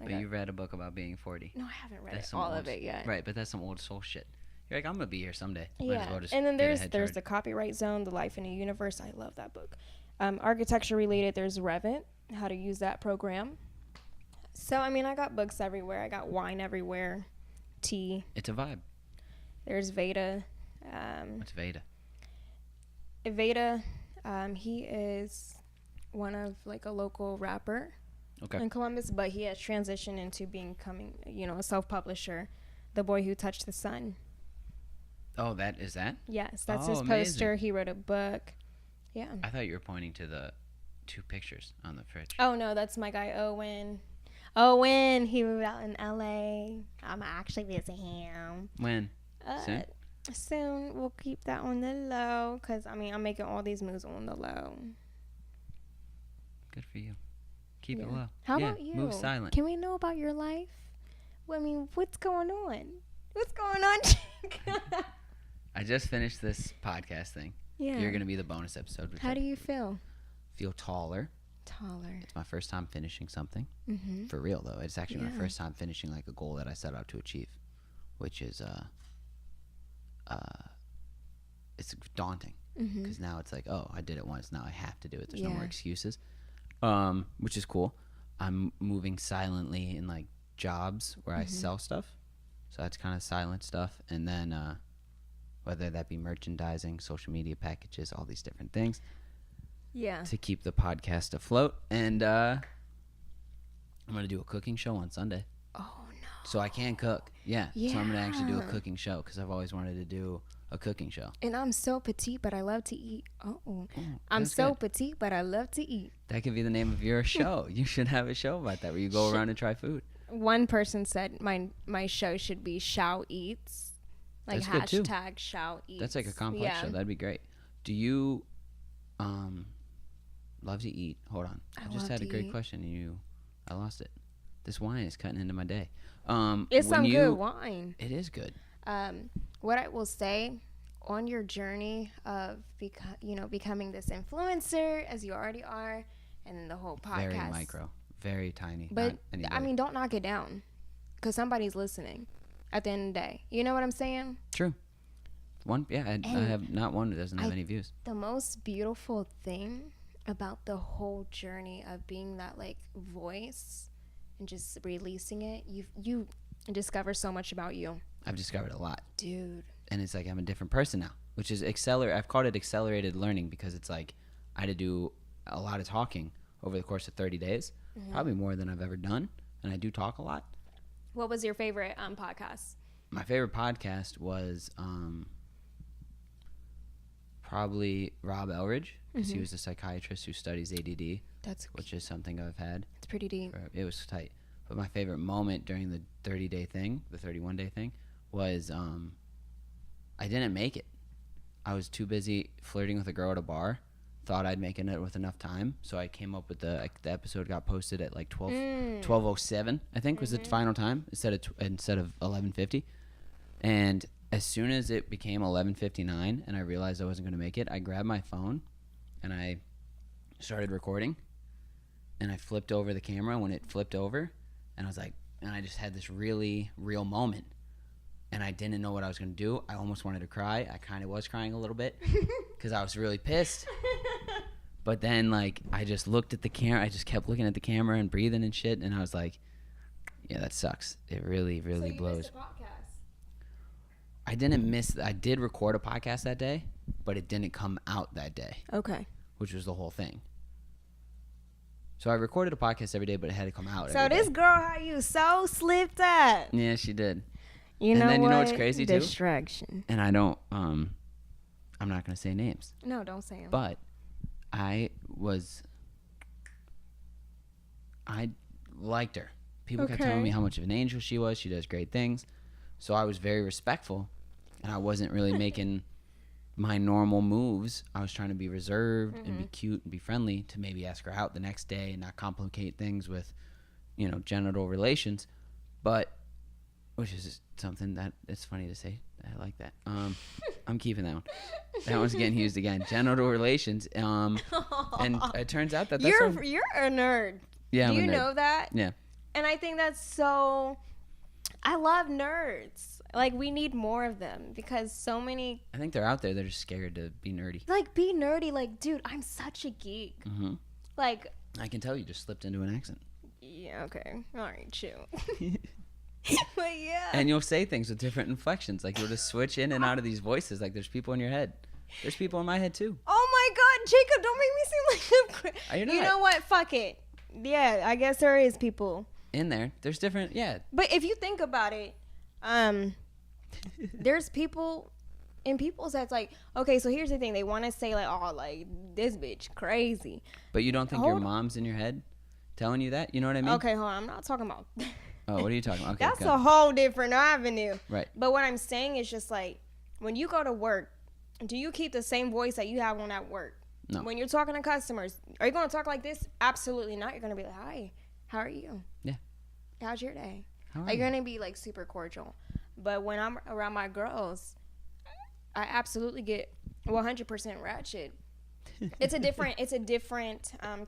But you read a book about being 40. No, I haven't read all of it yet. Right, but that's some old soul shit. You're like, I'm gonna be here someday. Yeah, and then there's the Copyright Zone, The Life in a Universe. I love that book. Architecture related, there's Revit, how to use that program. So I got books everywhere. I got wine everywhere, tea. It's a vibe. There's Veda. What's Veda? Veda, he is one of a local rapper in Columbus, but he has transitioned into becoming a self-publisher. The Boy Who Touched the Sun. Oh, that is that? Yes, that's his poster. He wrote a book. Yeah. I thought you were pointing to the 2 pictures on the fridge. Oh, no, that's my guy, Owen. Owen, he moved out in L.A. I'm actually visiting him. When? Soon? Soon. We'll keep that on the low because, I'm making all these moves on the low. Good for you. Keep it low. How about you? Move silent. Can we know about your life? What's going on? What's going on? I just finished this podcast thing. Yeah. You're going to be the bonus episode. How do you feel? Feel taller. It's my first time finishing something. Mm-hmm. For real, though. It's actually my first time finishing a goal that I set out to achieve, which is it's daunting because now it's I did it once. Now I have to do it. There's no more excuses, which is cool. I'm moving silently in jobs where I sell stuff. So that's kind of silent stuff. And then whether that be merchandising, social media packages, all these different things. Yeah. to keep the podcast afloat. And I'm going to do a cooking show on Sunday. Oh, no. So I can cook. Yeah. So I'm going to actually do a Yeah. cooking show because I've always wanted to do a cooking show. And I'm so petite, but I love to eat. Oh. I'm that's so good. petite, but I love to eat. That could be the name of your show. You should have a show about that where you go around and try food. One person said my show should be Xiao Eats. Like That's good, too. hashtag Xiao Eats. That's like a complex show. That'd be great. Do you love to eat? Hold on. I just love had a to great eat. question and I lost it. This wine is cutting into my day. It's when some you- good wine. It is good. What I will say, on your journey of becoming this influencer as you already are, and then the whole podcast. Very micro. Very tiny. But not any I big. mean, don't knock it down, because somebody's listening. At the end of the day, you know what I'm saying? True. I have not one that doesn't have any views. The most beautiful thing about the whole journey of being that like voice and just releasing it, you discover so much about you, I've discovered a lot. dude. And it's like I'm a different person now, which is I've called it accelerated learning because it's like I had to do a lot of talking over the course of 30 days, probably more than I've ever done. And I do talk a lot. What was your favorite podcast? My favorite podcast was probably Rob Elridge because he was a psychiatrist who studies ADD, which is something I've had. It's pretty deep. It was tight. But my favorite moment during the 30-day thing, the 31-day thing, was I didn't make it. I was too busy flirting with a girl at a bar. Thought I'd make it with enough time, so I came up with the episode got posted at like 12:07, I think was the final time instead of 11:50. And as soon as it became 11:59 and I realized I wasn't going to make it, I grabbed my phone and I started recording. And I flipped over the camera when it flipped over, and I was like, and I just had this really real moment. And I didn't know what I was going to do. I almost wanted to cry. I kind of was crying a little bit because I was really pissed. But then, like, I just looked at the camera. I just kept looking at the camera and breathing and shit. And I was like, yeah, that sucks. It really, really blows. Missed the podcast. I didn't miss. I did record a podcast that day, but it didn't come out that day, Okay. which was the whole thing. So I recorded a podcast every day, but it had to come out So every this day. girl, how you so slipped up? Yeah, she did. You And know then what? you know what's crazy, too? Distraction. And I don't, I'm not going to say names. No, don't say them. But I liked her. People kept telling me how much of an angel she was. She does great things. So I was very respectful, and I wasn't really making my normal moves. I was trying to be reserved and be cute and be friendly to maybe ask her out the next day and not complicate things with, genital relations. But, which is something that it's funny to say. I like that. I'm keeping that one. That one's getting used again. Genital relations. And it turns out that that's you're a nerd. yeah. Do I'm a you nerd. know that? Yeah. And I think that's so. I love nerds. Like, we need more of them because so many. I think they're out there. They're just scared to be nerdy. Like, be nerdy. Like, dude, I'm such a geek. Mm-hmm. Like. I can tell you just slipped into an accent. Yeah. Okay. All right. Chill. But yeah. And you'll say things with different inflections. Like, you'll just switch in and out of these voices. Like, there's people in your head. There's people in my head, too. Oh my God, Jacob! Don't make me seem like Are you You not? know what? Fuck it. Yeah, I guess there is people. In there. There's different, yeah. But if you think about it, there's people in people's heads like, okay, so here's the thing. They want to say like, oh, like, this bitch crazy. But you don't think your mom's in your head telling you that? You know what I mean? Okay, hold on. I'm not talking about Oh, what are you talking about? Okay, That's go. a whole different avenue. Right. But what I'm saying is just like, when you go to work, do you keep the same voice that you have on at work? No. When you're talking to customers, are you going to talk like this? Absolutely not. You're going to be like, hi, how are you? Yeah. How's your day? How are Like, you? you're going to be like super cordial. But when I'm around my girls, I absolutely get 100% ratchet. It's a different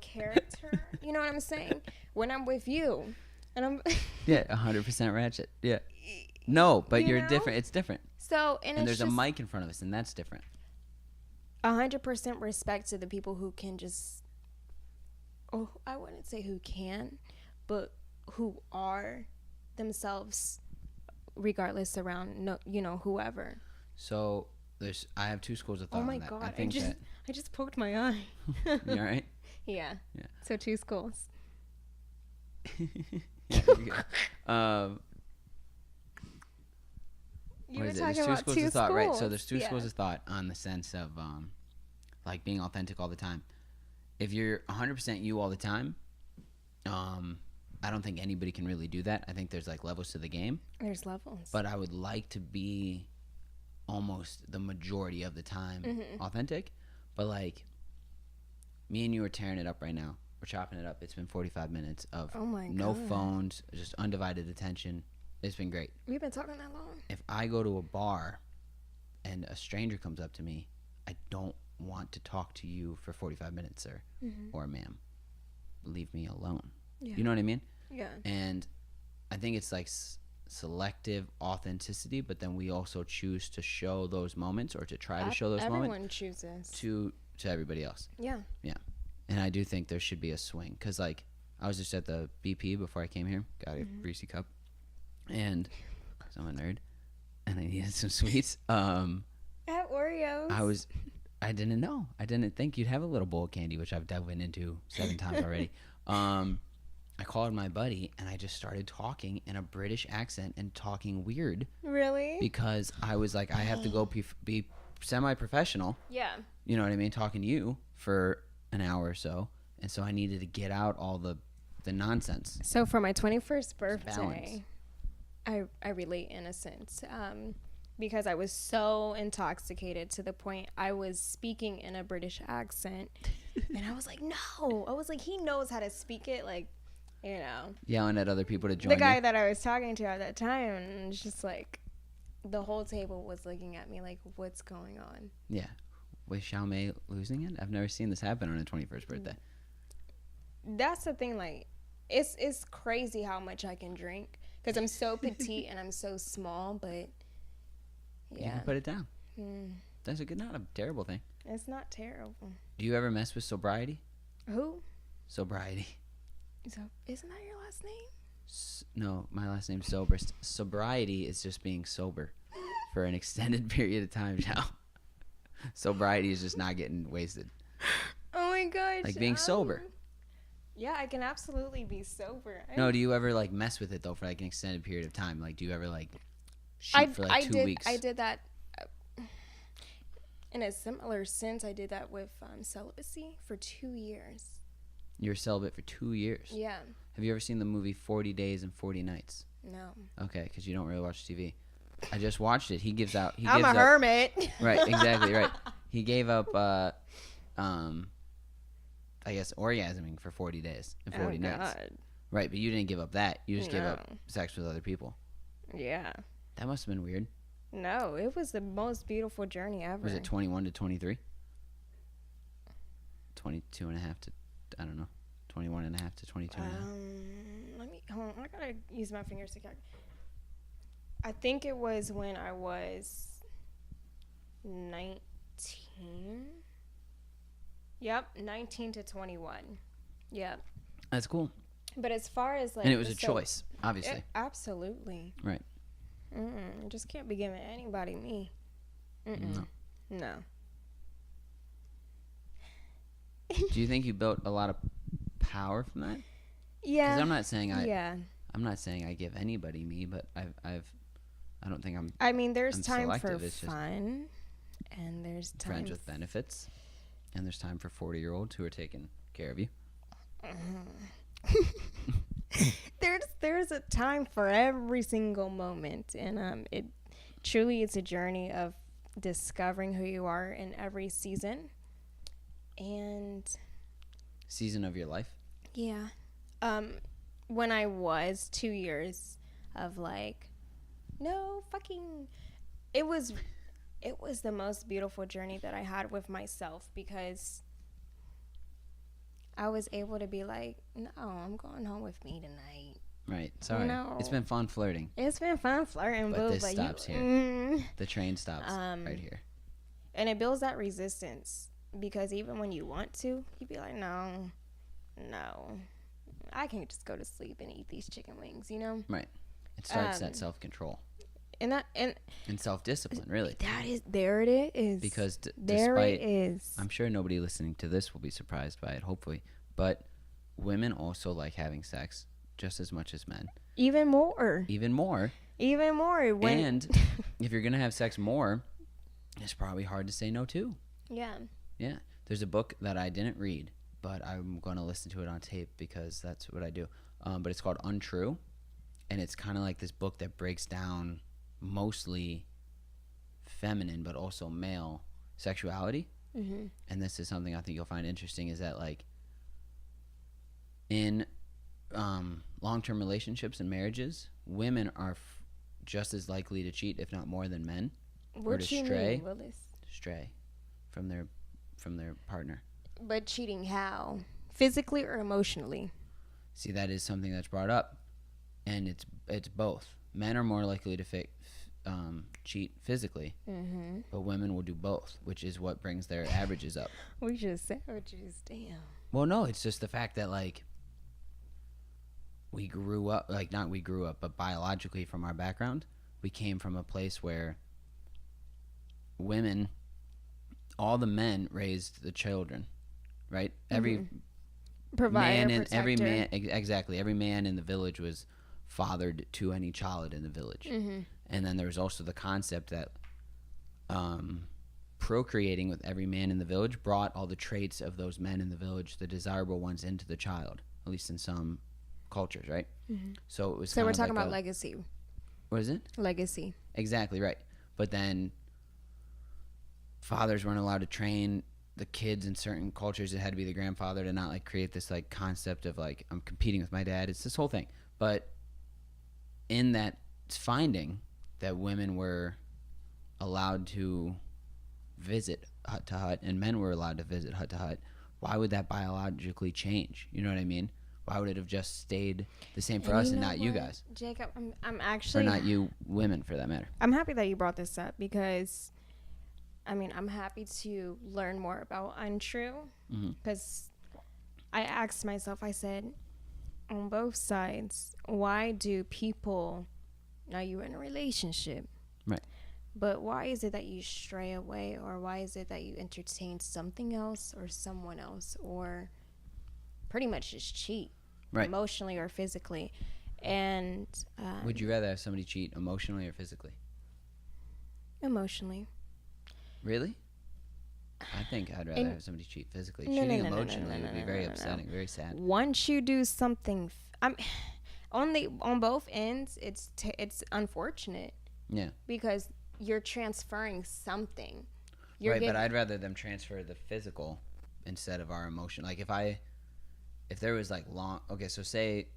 character. You know what I'm saying? When I'm with you, and I'm Yeah, 100% ratchet. Yeah. No, but You you're know? different. It's different. so And it's there's just a mic in front of us, and that's different. 100% respect to the people who can just, oh, I wouldn't say who can, but who are themselves, regardless around whoever. So I have two schools of thought Oh my on that. God, I think that I I just poked my eye. You all right? Yeah. Yeah. So 2 schools. Yeah, there you go. You What were is it? talking There's 2 about schools 2 of thought, right? So schools. there's 2 schools of thought on the sense of like being authentic all the time. If you're 100% you all the time, I don't think anybody can really do that. I think there's like levels to the game. There's levels. But I would like to be almost the majority of the time authentic. But like me and you are tearing it up right now. We're chopping it up. It's been 45 minutes of no phones, just undivided attention. It's been great. We've been talking that long. If I go to a bar and a stranger comes up to me, I don't want to talk to you for 45 minutes, sir or ma'am. Leave me alone. Yeah. You know what I mean? Yeah. And I think it's like selective authenticity, but then we also choose to show those moments or to try to show those moments. Everyone chooses. To everybody else. Yeah. Yeah. And I do think there should be a swing. Because, like, I was just at the BP before I came here. Got a Reese cup. And I'm a nerd. And I needed some sweets. At Oreos. I didn't know. I didn't think you'd have a little bowl of candy, which I've delved into 7 times already. I called my buddy, and I just started talking in a British accent and talking weird. Really? Because I was like, I have to go be semi-professional. Yeah. You know what I mean? Talking to you for an hour or so. And so I needed to get out all the nonsense. So for my 21st birthday, I relate in a sense. Because I was so intoxicated to the point I was speaking in a British accent. And I was like, no. I was like, he knows how to speak it. Like, you know. Yelling at other people to join the guy you. that I was talking to at that time, and it's just like, the whole table was looking at me like, what's going on? Yeah. Was Xiao Mei losing it? I've never seen this happen on a 21st birthday. That's the thing, like, it's crazy how much I can drink. Because I'm so petite and I'm so small, but, yeah. You can put it down. That's not a terrible thing. It's not terrible. Do you ever mess with Sobriety? Who? Sobriety. So, isn't that your last name? No, my last name's Sober. Sobriety is just being sober for an extended period of time now. Sobriety is just not getting wasted. Oh my gosh. Like being sober. Yeah, I can absolutely be sober. No, do you ever like mess with it though for like an extended period of time? Like, do you ever like shoot for like 2 weeks? I did that in a similar sense. I did that with celibacy for 2 years. You were celibate for 2 years. Yeah. Have you ever seen the movie 40 Days and 40 Nights? No. Okay, because you don't really watch TV. I just watched it. I'm a hermit. Right, exactly, right. He gave up, I guess, orgasming for 40 days and 40 nights. God. Right, but you didn't give up that. You just gave up sex with other people. Yeah. That must have been weird. No, it was the most beautiful journey ever. Was it 21 to 23? 22 and a half to, I don't know, 21 and a half to 22 and a half? Let me, hold on, I gotta use my fingers to calculate. I think it was when I was 19. Yep, 19 to 21. Yep. That's cool. But as far as like... And it was a choice, obviously. Absolutely. Right. Just can't be giving anybody me. No. Do you think you built a lot of power from that? Yeah. Because I'm not saying I give anybody me, but I don't think I'm. I mean, there's I'm time selective. for It's just fun, and there's time friends with benefits, and there's time for 40-year-olds who are taking care of you. There's a time for every single moment, and it truly is a journey of discovering who you are in every season. And Season of your life. yeah, when I was 2 years of like, no fucking, it was the most beautiful journey that I had with myself, because I was able to be like, no, I'm going home with me tonight. Right. Sorry. No. It's been fun flirting. It's been fun flirting, But this but stops here. The train stops right here. And it builds that resistance, because even when you want to, you'd be like, no, I can't just go to sleep and eat these chicken wings, you know? Right. It starts that self-control. And self-discipline, really. There it is. Because there despite, it is. I'm sure nobody listening to this will be surprised by it, hopefully. But women also like having sex just as much as men. Even more. And if you're going to have sex more, it's probably hard to say no to. Yeah. Yeah. There's a book that I didn't read, but I'm going to listen to it on tape because that's what I do. But it's called Untrue. And it's kind of like this book that breaks down mostly feminine but also male sexuality. Mm-hmm. And this is something I think you'll find interesting, is that like in long-term relationships and marriages, women are just as likely to cheat, if not more, than men. What do you mean, Willis? Stray from their partner. But cheating how? Physically or emotionally? See, that is something that's brought up, and it's both. Men are more likely to cheat physically, mm-hmm. but women will do both, which is what brings their averages up. We just sandwiches, damn. Well, no, it's just the fact that like but biologically from our background, we came from a place where women, all the men raised the children, right? Mm-hmm. Every provider, every man in the village was fathered to any child in the village. Mm-hmm. And then there was also the concept that procreating with every man in the village brought all the traits of those men in the village, the desirable ones, into the child, at least in some cultures, right? Mm-hmm. So it was. So we're talking about legacy. What is it? Legacy. Exactly right. But then fathers weren't allowed to train the kids in certain cultures. It had to be the grandfather to not like create this like concept of like I'm competing with my dad. It's this whole thing. But in that finding that women were allowed to visit hut to hut and men were allowed to visit hut to hut, why would that biologically change? You know what I mean? Why would it have just stayed the same for us and not you guys? Jacob, I'm actually... Or not you women, for that matter. I'm happy that you brought this up because, I mean, I'm happy to learn more about Untrue because I asked myself, I said, on both sides, why do people... Now you're in a relationship. Right. But why is it that you stray away, or why is it that you entertain something else or someone else, or pretty much just cheat, right, emotionally or physically? And would you rather have somebody cheat emotionally or physically? Emotionally. Really? I think I'd rather have somebody cheat physically. Cheating emotionally would be very upsetting, very sad. Once you do something, on both ends, it's unfortunate. Yeah. Because you're transferring something. Right, but I'd rather them transfer the physical instead of our emotion. Like if there was like long, okay, so say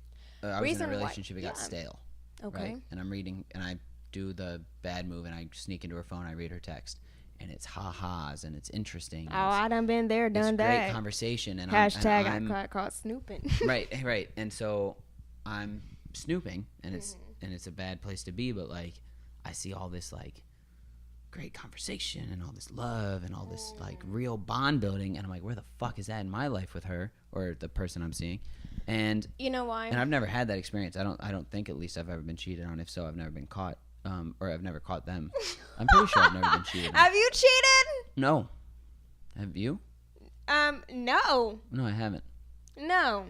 I was in a relationship, it got stale. Okay. Right? And I'm reading, and I do the bad move, and I sneak into her phone, I read her text, and it's ha-has, and it's interesting. Oh, I done been there, done that. Great conversation. And I'm I got caught snooping. Right. And so I'm snooping, and it's a bad place to be, but like I see all this like great conversation and all this love and all this like real bond building, and I'm like, where the fuck is that in my life with her or the person I'm seeing? And you know why? And I've never had that experience. I don't think, at least, I've ever been cheated on. If so, I've never been caught, or I've never caught them. I'm pretty sure I've never been cheated on. Have you cheated? No. Have you? No. No, I haven't. No.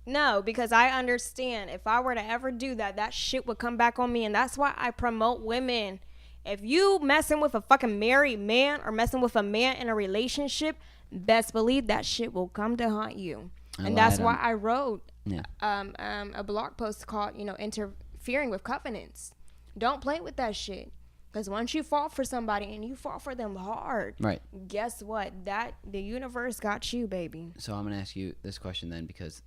No, because I understand if I were to ever do that, that shit would come back on me. And that's why I promote women. If you messing with a fucking married man or messing with a man in a relationship, best believe that shit will come to haunt you. And that's why I wrote a blog post called, interfering with covenants. Don't play with that shit. Because once you fall for somebody and you fall for them hard, right? Guess what? The universe got you, baby. So I'm going to ask you this question then, because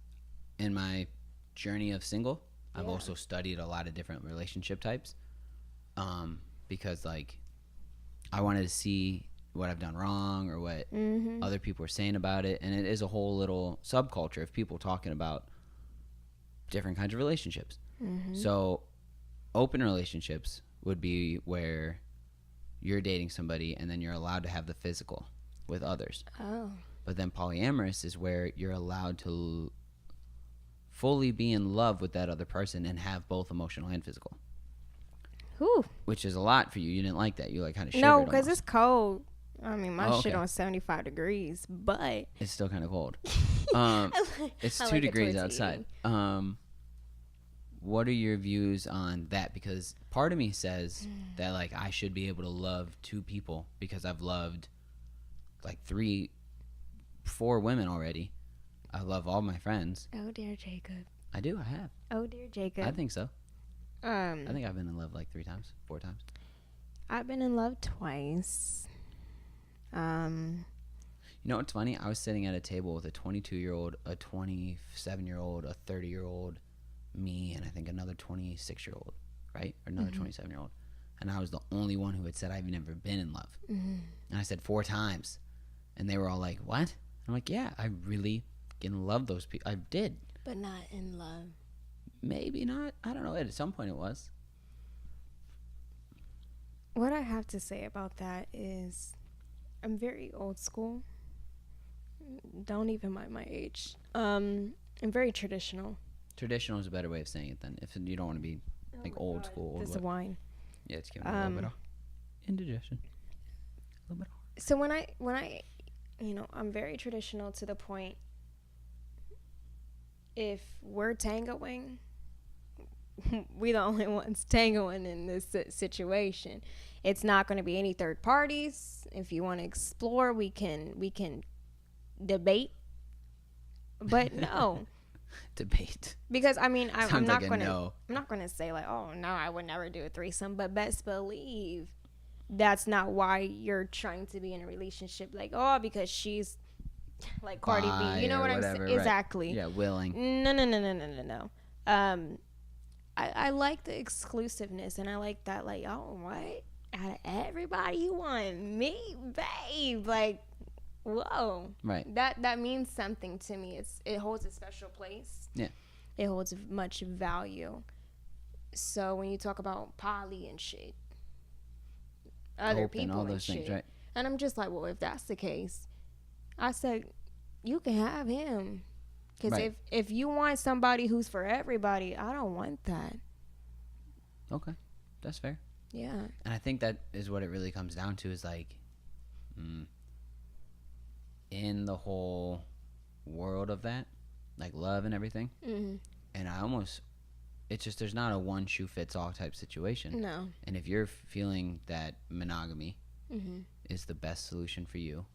in my journey of single, I've also studied a lot of different relationship types, because like I wanted to see what I've done wrong or what other people are saying about it, and it is a whole little subculture of people talking about different kinds of relationships. So open relationships would be where you're dating somebody and then you're allowed to have the physical with others. But then polyamorous is where you're allowed to fully be in love with that other person and have both emotional and physical. Whew. which is a lot for you. You didn't like that. You like kind of shivered. No, because almost. it's cold. I mean, my Oh, shit okay. on 75 degrees, but It's still kind of cold. It's I 2 like it degrees towards outside. evening. What are your views on that? Because part of me says that like I should be able to love 2 people because I've loved like 3, 4 women already. I love all my friends. Oh dear Jacob. I do. I have. Oh dear Jacob. I think so. I think I've been in love like 3 times, 4 times. I've been in love twice. You know what's funny? I was sitting at a table with a 22-year-old, a 27-year-old, a 30-year-old, me, and I think another 26-year-old, right? Or another 27-year-old. And I was the only one who had said I've never been in love. And I said 4 times. And they were all like, what? I'm like, yeah, I really fucking love those people. I did. But not in love. Maybe not. I don't know. At some point it was. What I have to say about that is I'm very old school. Don't even mind my age. I'm very traditional. Traditional is a better way of saying it then. If you don't want to be like old school. Old This is wine. Yeah, it's giving a little bit of indigestion. A little bit of. So when I I'm very traditional to the point, if we're tangoing, we the only ones tangoing in this situation. It's not going to be any third parties. If you want to explore, we can debate. But no. Debate. Because I mean, I'm not like going to no. I'm not going to say like, "Oh, no, I would never do a threesome," but best believe that's not why you're trying to be in a relationship, like, "Oh, because she's like Cardi B." You know what I'm saying? Right. Exactly. Yeah, willing. No. I like the exclusiveness, and I like that, like, oh, what? Out of everybody, you want me, babe? Like, whoa. Right. That means something to me. It holds a special place. Yeah. It holds much value. So when you talk about poly and shit, other Open, people all and those shit, things, right? and I'm just like, well, if that's the case, I said, you can have him. Because Right. if you want somebody who's for everybody, I don't want that. Okay. That's fair. Yeah. And I think that is what it really comes down to is like, in the whole world of that, like love and everything. Mm-hmm. And it's just there's not a one shoe fits all type situation. No. And if you're feeling that monogamy Mm-hmm. is the best solution for you,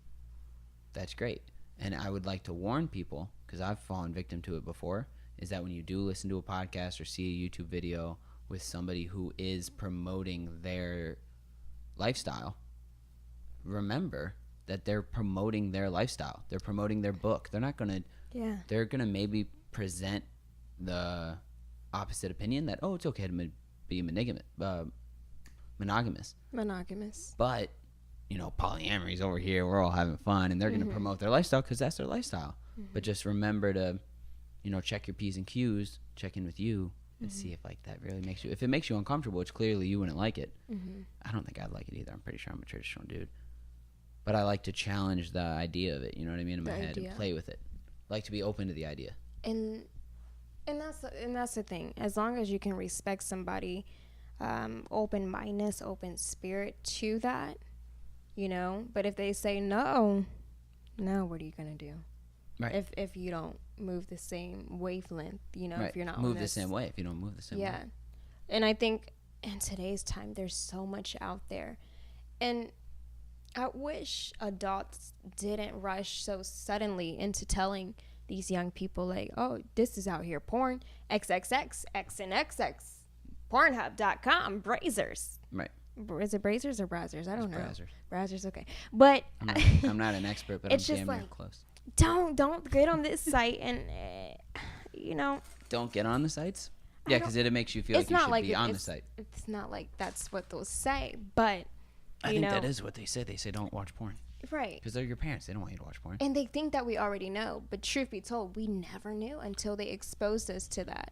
that's great. And I would like to warn people, because I've fallen victim to it before, is that when you do listen to a podcast or see a YouTube video with somebody who is promoting their lifestyle, remember that they're promoting their lifestyle. They're promoting their book. They're not going to, Yeah. they're going to maybe present the opposite opinion that, oh, it's okay to be monogamous. Monogamous. But, you know, polyamory's over here. We're all having fun. And they're going to promote their lifestyle because that's their lifestyle. But just remember to, you know, check your P's and Q's, check in with you, and see if, like, that really makes you, if it makes you uncomfortable, which clearly you wouldn't like it. I don't think I'd like it either. I'm pretty sure I'm a traditional dude. But I like to challenge the idea of it, you know what I mean, in my head, and play with it. I like to be open to the idea. And that's the thing. As long as you can respect somebody, open-mindedness, open spirit to that, you know. But if they say no, what are you gonna do? Right. If you don't move the same wavelength, you know, Right. if you're not move the same way, if you don't move the same way. Yeah. And I think in today's time, there's so much out there, and I wish adults didn't rush so suddenly into telling these young people, like, oh, this is out here, porn, XXX, X and XX, Pornhub.com, Brazzers. Right. Is it Brazzers or Brazzers? I don't know. Brazzers. Brazzers, okay. But I'm not an expert, but it's I'm just damn near like, close. Don't get on this site and, you know. Don't get on the sites? Yeah, because it makes you feel like you should be on the site. It's not like that's what they'll say, but, I think that is what they say. They say don't watch porn. Right. Because they're your parents. They don't want you to watch porn. And they think that we already know. But truth be told, we never knew until they exposed us to that.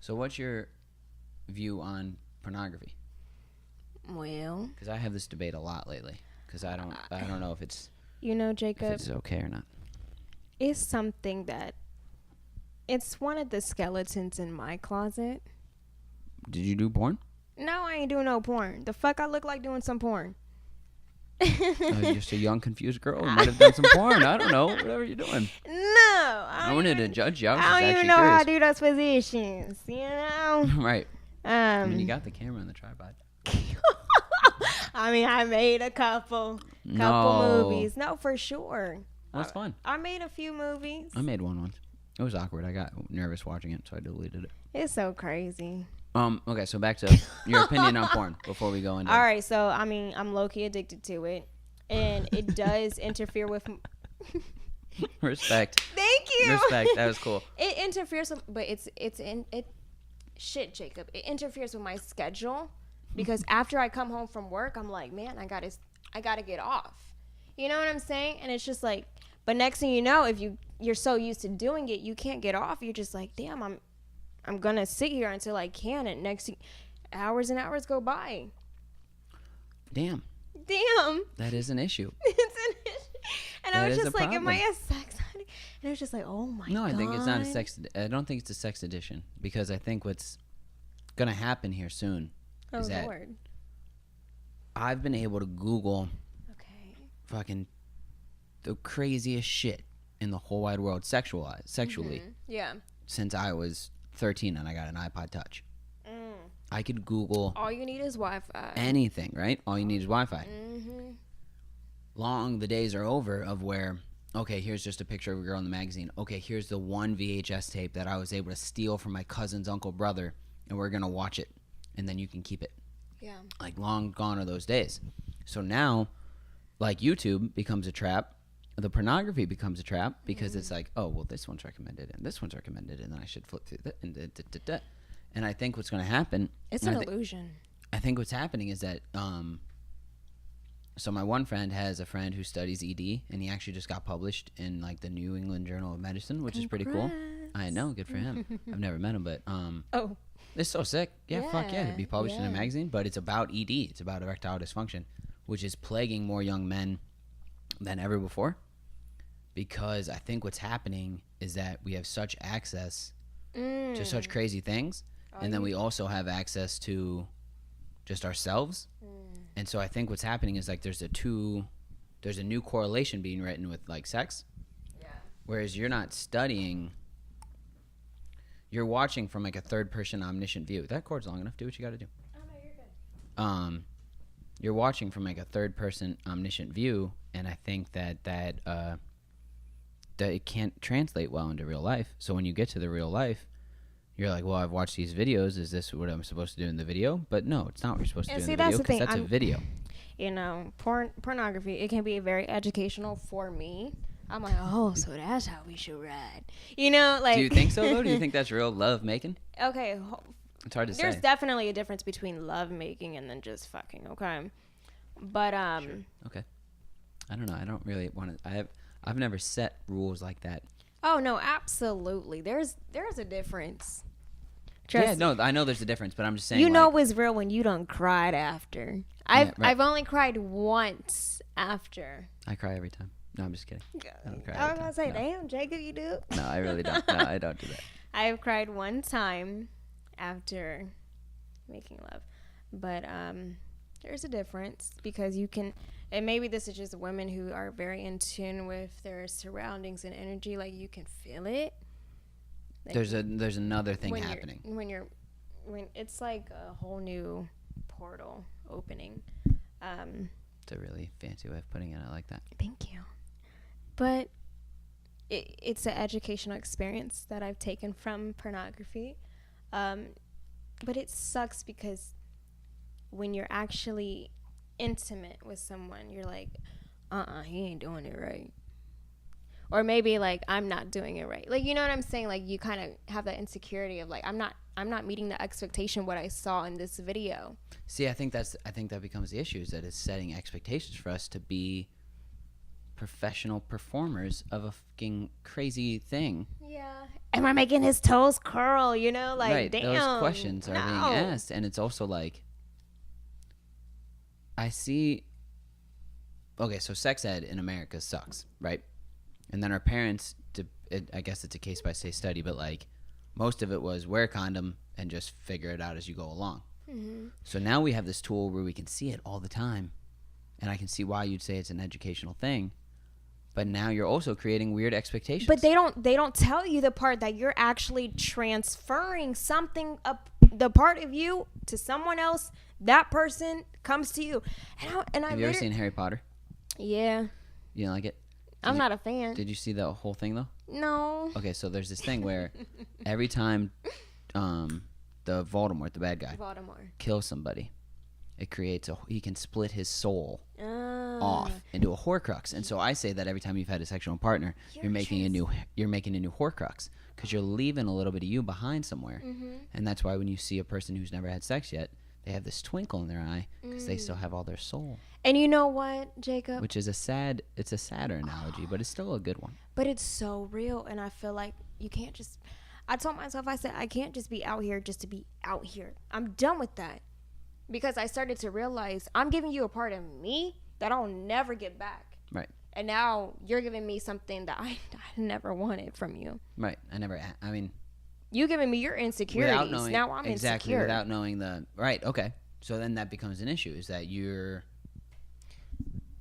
So what's your view on pornography? Well, Because I have this debate a lot lately. Because I don't know if it's, you know, Jacob, if it's okay or not. it's something that it's one of the skeletons in my closet. Did you do porn? No, I ain't doing no porn. The fuck I look like doing some porn. Just a young, confused girl who might have done some porn. I don't know. Whatever you're doing. No. I wanted to judge you. I was just I don't actually even know how to curious. do those positions, you know? Right. I mean, you got the camera on the tripod. I mean, I made a couple movies. No, for sure. Well, that's fun. I made a few movies. I made one once. It was awkward. I got nervous watching it, so I deleted it. It's so crazy. Okay, so back to your opinion on porn before we go into. All right, so I mean, I'm low-key addicted to it, and it does interfere with. Respect. Thank you. Respect. That was cool. It interferes with, but it's in it. Shit, Jacob. It interferes with my schedule because after I come home from work, I'm like, man, I gotta get off. You know what I'm saying? And it's just like, but next thing you know, if you're so used to doing it, you can't get off. You're just like, damn, I'm gonna sit here until I can, and hours and hours go by. Damn. That is an issue. It's an issue. And That I was is just a like, am I problem. a sex addict? And it was just like, oh my god. No, I think it's not a sex. I don't think it's a sex addiction because I think what's gonna happen here soon is that Lord. I've been able to Google Okay. fucking the craziest shit in the whole wide world sexually Yeah. since I was 13 and I got an iPod Touch. I could Google All you need is Wi-Fi. anything, right? All you need is Wi-Fi. Mm-hmm. Long the days are over of where, okay, here's just a picture of a girl in the magazine. Okay, here's the one VHS tape that I was able to steal from my cousin's uncle brother, and we're going to watch it, and then you can keep it. Yeah. Like, long gone are those days. So now, like, YouTube becomes a trap. The pornography becomes a trap because it's like, oh, well, this one's recommended, and this one's recommended, and then I should flip through that, and And I think what's going to happen... It's an illusion. I think what's happening is that... So my one friend has a friend who studies ED, and he actually just got published in like the New England Journal of Medicine, which is pretty cool. I know, good for him. I've never met him, but Oh. it's so sick. Yeah, fuck yeah, to be published in a yeah. magazine. But it's about ED. It's about erectile dysfunction, which is plaguing more young men than ever before. Because I think what's happening is that we have such access to such crazy things, and then we also have access to just ourselves. And so I think what's happening is like there's a new correlation being written with like sex. Yeah. Whereas you're not studying, you're watching from like a third person omniscient view. That cord's long enough. Do what you got to do. Oh no, you're good. You're watching from like a third person omniscient view, and I think that it can't translate well into real life. So when you get to the real life, you're like, well, I've watched these videos. Is this what I'm supposed to do in the video? But no, it's not what you're supposed to do in the video because that's a video. You know, pornography, it can be very educational for me. I'm like, oh, so that's how we should ride. You know, like... Do you think so, though? Do you think that's real love making? Okay. It's hard to say. There's definitely a difference between love making and then just fucking, okay? But, Sure. Okay. I don't know. I don't really want to... I've never set rules like that. Oh, no, absolutely. There's a difference. Yeah, no, I know there's a difference, but I'm just saying. You know it's real when you done cried after. Right. I've only cried once after. I cry every time. No, I'm just kidding. I don't cry I was every gonna time. say, No. damn, Jacob, you do. No, I really don't. No, I don't do that. I've cried one time after making love, but there's a difference because you can, and maybe this is just women who are very in tune with their surroundings and energy. Like you can feel it. Like There's another thing happening. When it's like a whole new portal opening. It's a really fancy way of putting it. I like that. Thank you. But it's an educational experience that I've taken from pornography. But it sucks because when you're actually intimate with someone, you're like, he ain't doing it right. Or maybe like I'm not doing it right. Like, you know what I'm saying? Like you kind of have that insecurity of like I'm not meeting the expectation what I saw in this video. See, I think that becomes the issue, is that it's setting expectations for us to be professional performers of a fucking crazy thing. Yeah. Am I making his toes curl? You know, like right, damn. those questions are being asked, and it's also like I see. Okay, so sex ed in America sucks, right? And then our parents, I guess it's a case by case study, but like most of it was wear a condom and just figure it out as you go along. So now we have this tool where we can see it all the time, and I can see why you'd say it's an educational thing. But now you're also creating weird expectations. But they don't tell you the part that you're actually transferring something up, the part of you to someone else. That person comes to you. Have you ever seen Harry Potter? Yeah. You don't like it? I'm not a fan. Did you see the whole thing though? No. Okay, so there's this thing where every time the Voldemort, the bad guy, kills somebody, it creates he can split his soul off into a Horcrux. And so I say that every time you've had a sexual partner, you're making a new Horcrux, because you're leaving a little bit of you behind somewhere. And that's why when you see a person who's never had sex yet, they have this twinkle in their eye because they still have all their soul. And you know what, Jacob? Which is it's a sadder analogy, but it's still a good one. But it's so real, and I feel like you can't just, I told myself, I said, I can't just be out here just to be out here. I'm done with that. Because I started to realize I'm giving you a part of me that I'll never get back. Right. And now you're giving me something that I never wanted from you. Right. You giving me your insecurities. Now I'm exactly, insecure. without knowing right, okay. So then that becomes an issue, is that you're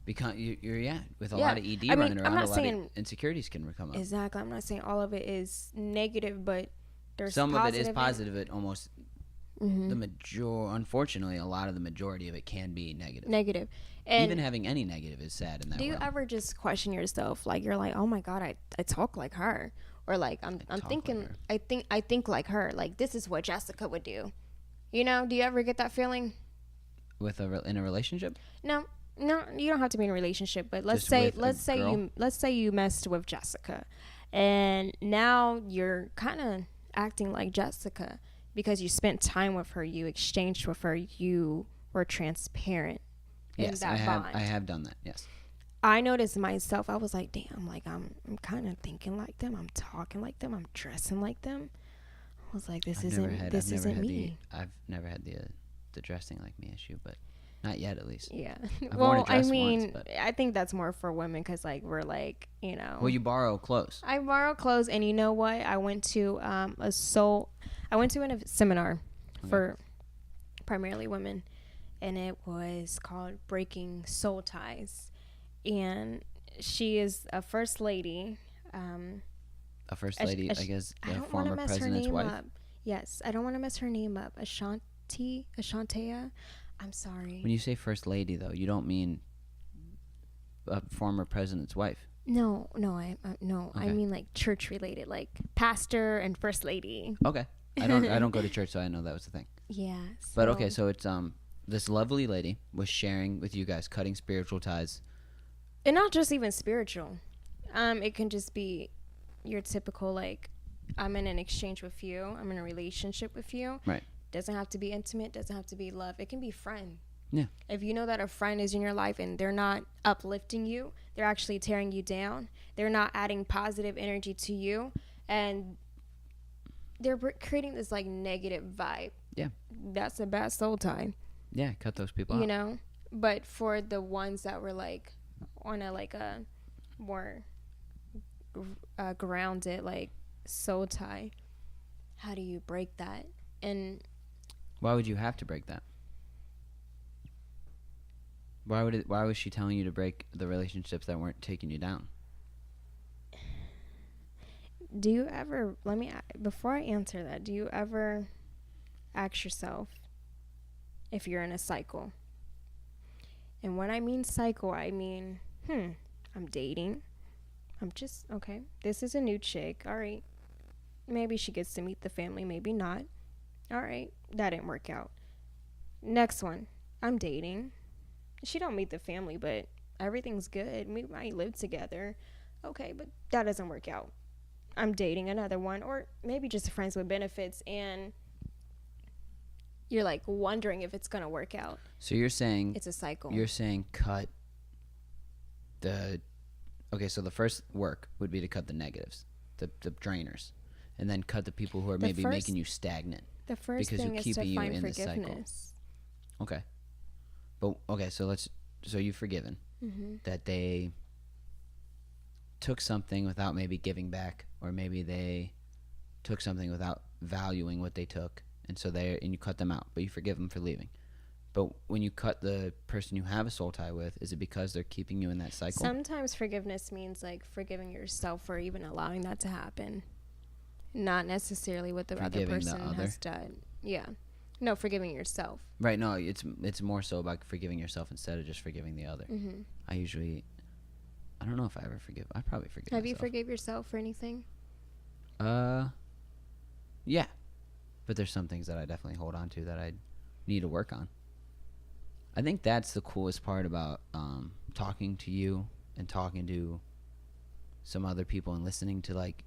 with a lot of ED running around, a lot of insecurities can come up. Exactly. I'm not saying all of it is negative, but there's some of it is positive. It almost unfortunately, a lot of the majority of it can be negative. And even having any negative is sad in that way. Do you ever just question yourself? Like, you're like, oh my God, I talk like her. Or like, I'm thinking, like I think like her. Like, this is what Jessica would do. You know, do you ever get that feeling? In a relationship? No, you don't have to be in a relationship. But let's say you messed with Jessica, and now you're kind of acting like Jessica because you spent time with her, you exchanged with her, you were transparent. Yes, I have done that. Yes. I noticed myself. I was like, damn, like I'm kind of thinking like them. I'm talking like them. I'm dressing like them. I was like, this isn't me. I've never had the dressing like me issue, but not yet, at least. Yeah. Well, I mean, I think that's more for women because, like, we're like, you know. Well, you borrow clothes. I borrow clothes, and you know what? I went to a seminar for primarily women, and it was called Breaking Soul Ties. And she is a first lady. A first lady, I guess, the former president's wife. Yes, I don't want to mess her name up. Ashantea. I'm sorry. When you say first lady, though, you don't mean a former president's wife. No, I mean like church related, like pastor and first lady. Okay, I don't go to church, so I know that was the thing. Yeah. But okay, so it's this lovely lady was sharing with you guys, cutting spiritual ties. And not just even spiritual. It can just be your typical, like, I'm in an exchange with you. I'm in a relationship with you. Right. Doesn't have to be intimate. Doesn't have to be love. It can be friend. Yeah. If you know that a friend is in your life and they're not uplifting you, they're actually tearing you down. They're not adding positive energy to you. And they're creating this, like, negative vibe. Yeah. That's a bad soul tie. Yeah, cut those people out. You know? But for the ones that were, like, on a, like, a more grounded, like, soul tie, how do you break that? And why would you have to break that? Why was she telling you to break the relationships that weren't taking you down? Do you ever, before I answer that, do you ever ask yourself if you're in a cycle? And when I mean cycle, I mean, I'm dating. I'm just, okay, this is a new chick. All right. Maybe she gets to meet the family, maybe not. All right, that didn't work out. Next one, I'm dating. She don't meet the family, but everything's good. We might live together. Okay, but that doesn't work out. I'm dating another one, or maybe just friends with benefits, and you're like wondering if it's gonna work out. So you're saying it's a cycle. You're saying cut the. Okay, so the first work would be to cut the negatives, the drainers, and then cut the people who are maybe making you stagnant. The first thing is to find forgiveness. Okay. But okay, so you've forgiven that they took something without maybe giving back, or maybe they took something without valuing what they took, and so and you cut them out, but you forgive them for leaving. But when you cut the person you have a soul tie with, is it because they're keeping you in that cycle? Sometimes forgiveness means like forgiving yourself for even allowing that to happen, not necessarily what the other person has done. Yeah, no, forgiving yourself. Right. No, it's more so about forgiving yourself instead of just forgiving the other. Mm-hmm. I don't know if I ever forgive. I probably forgive. Have myself. You forgive yourself for anything? Yeah, but there's some things that I definitely hold on to that I need to work on. I think that's the coolest part about talking to you and talking to some other people and listening to like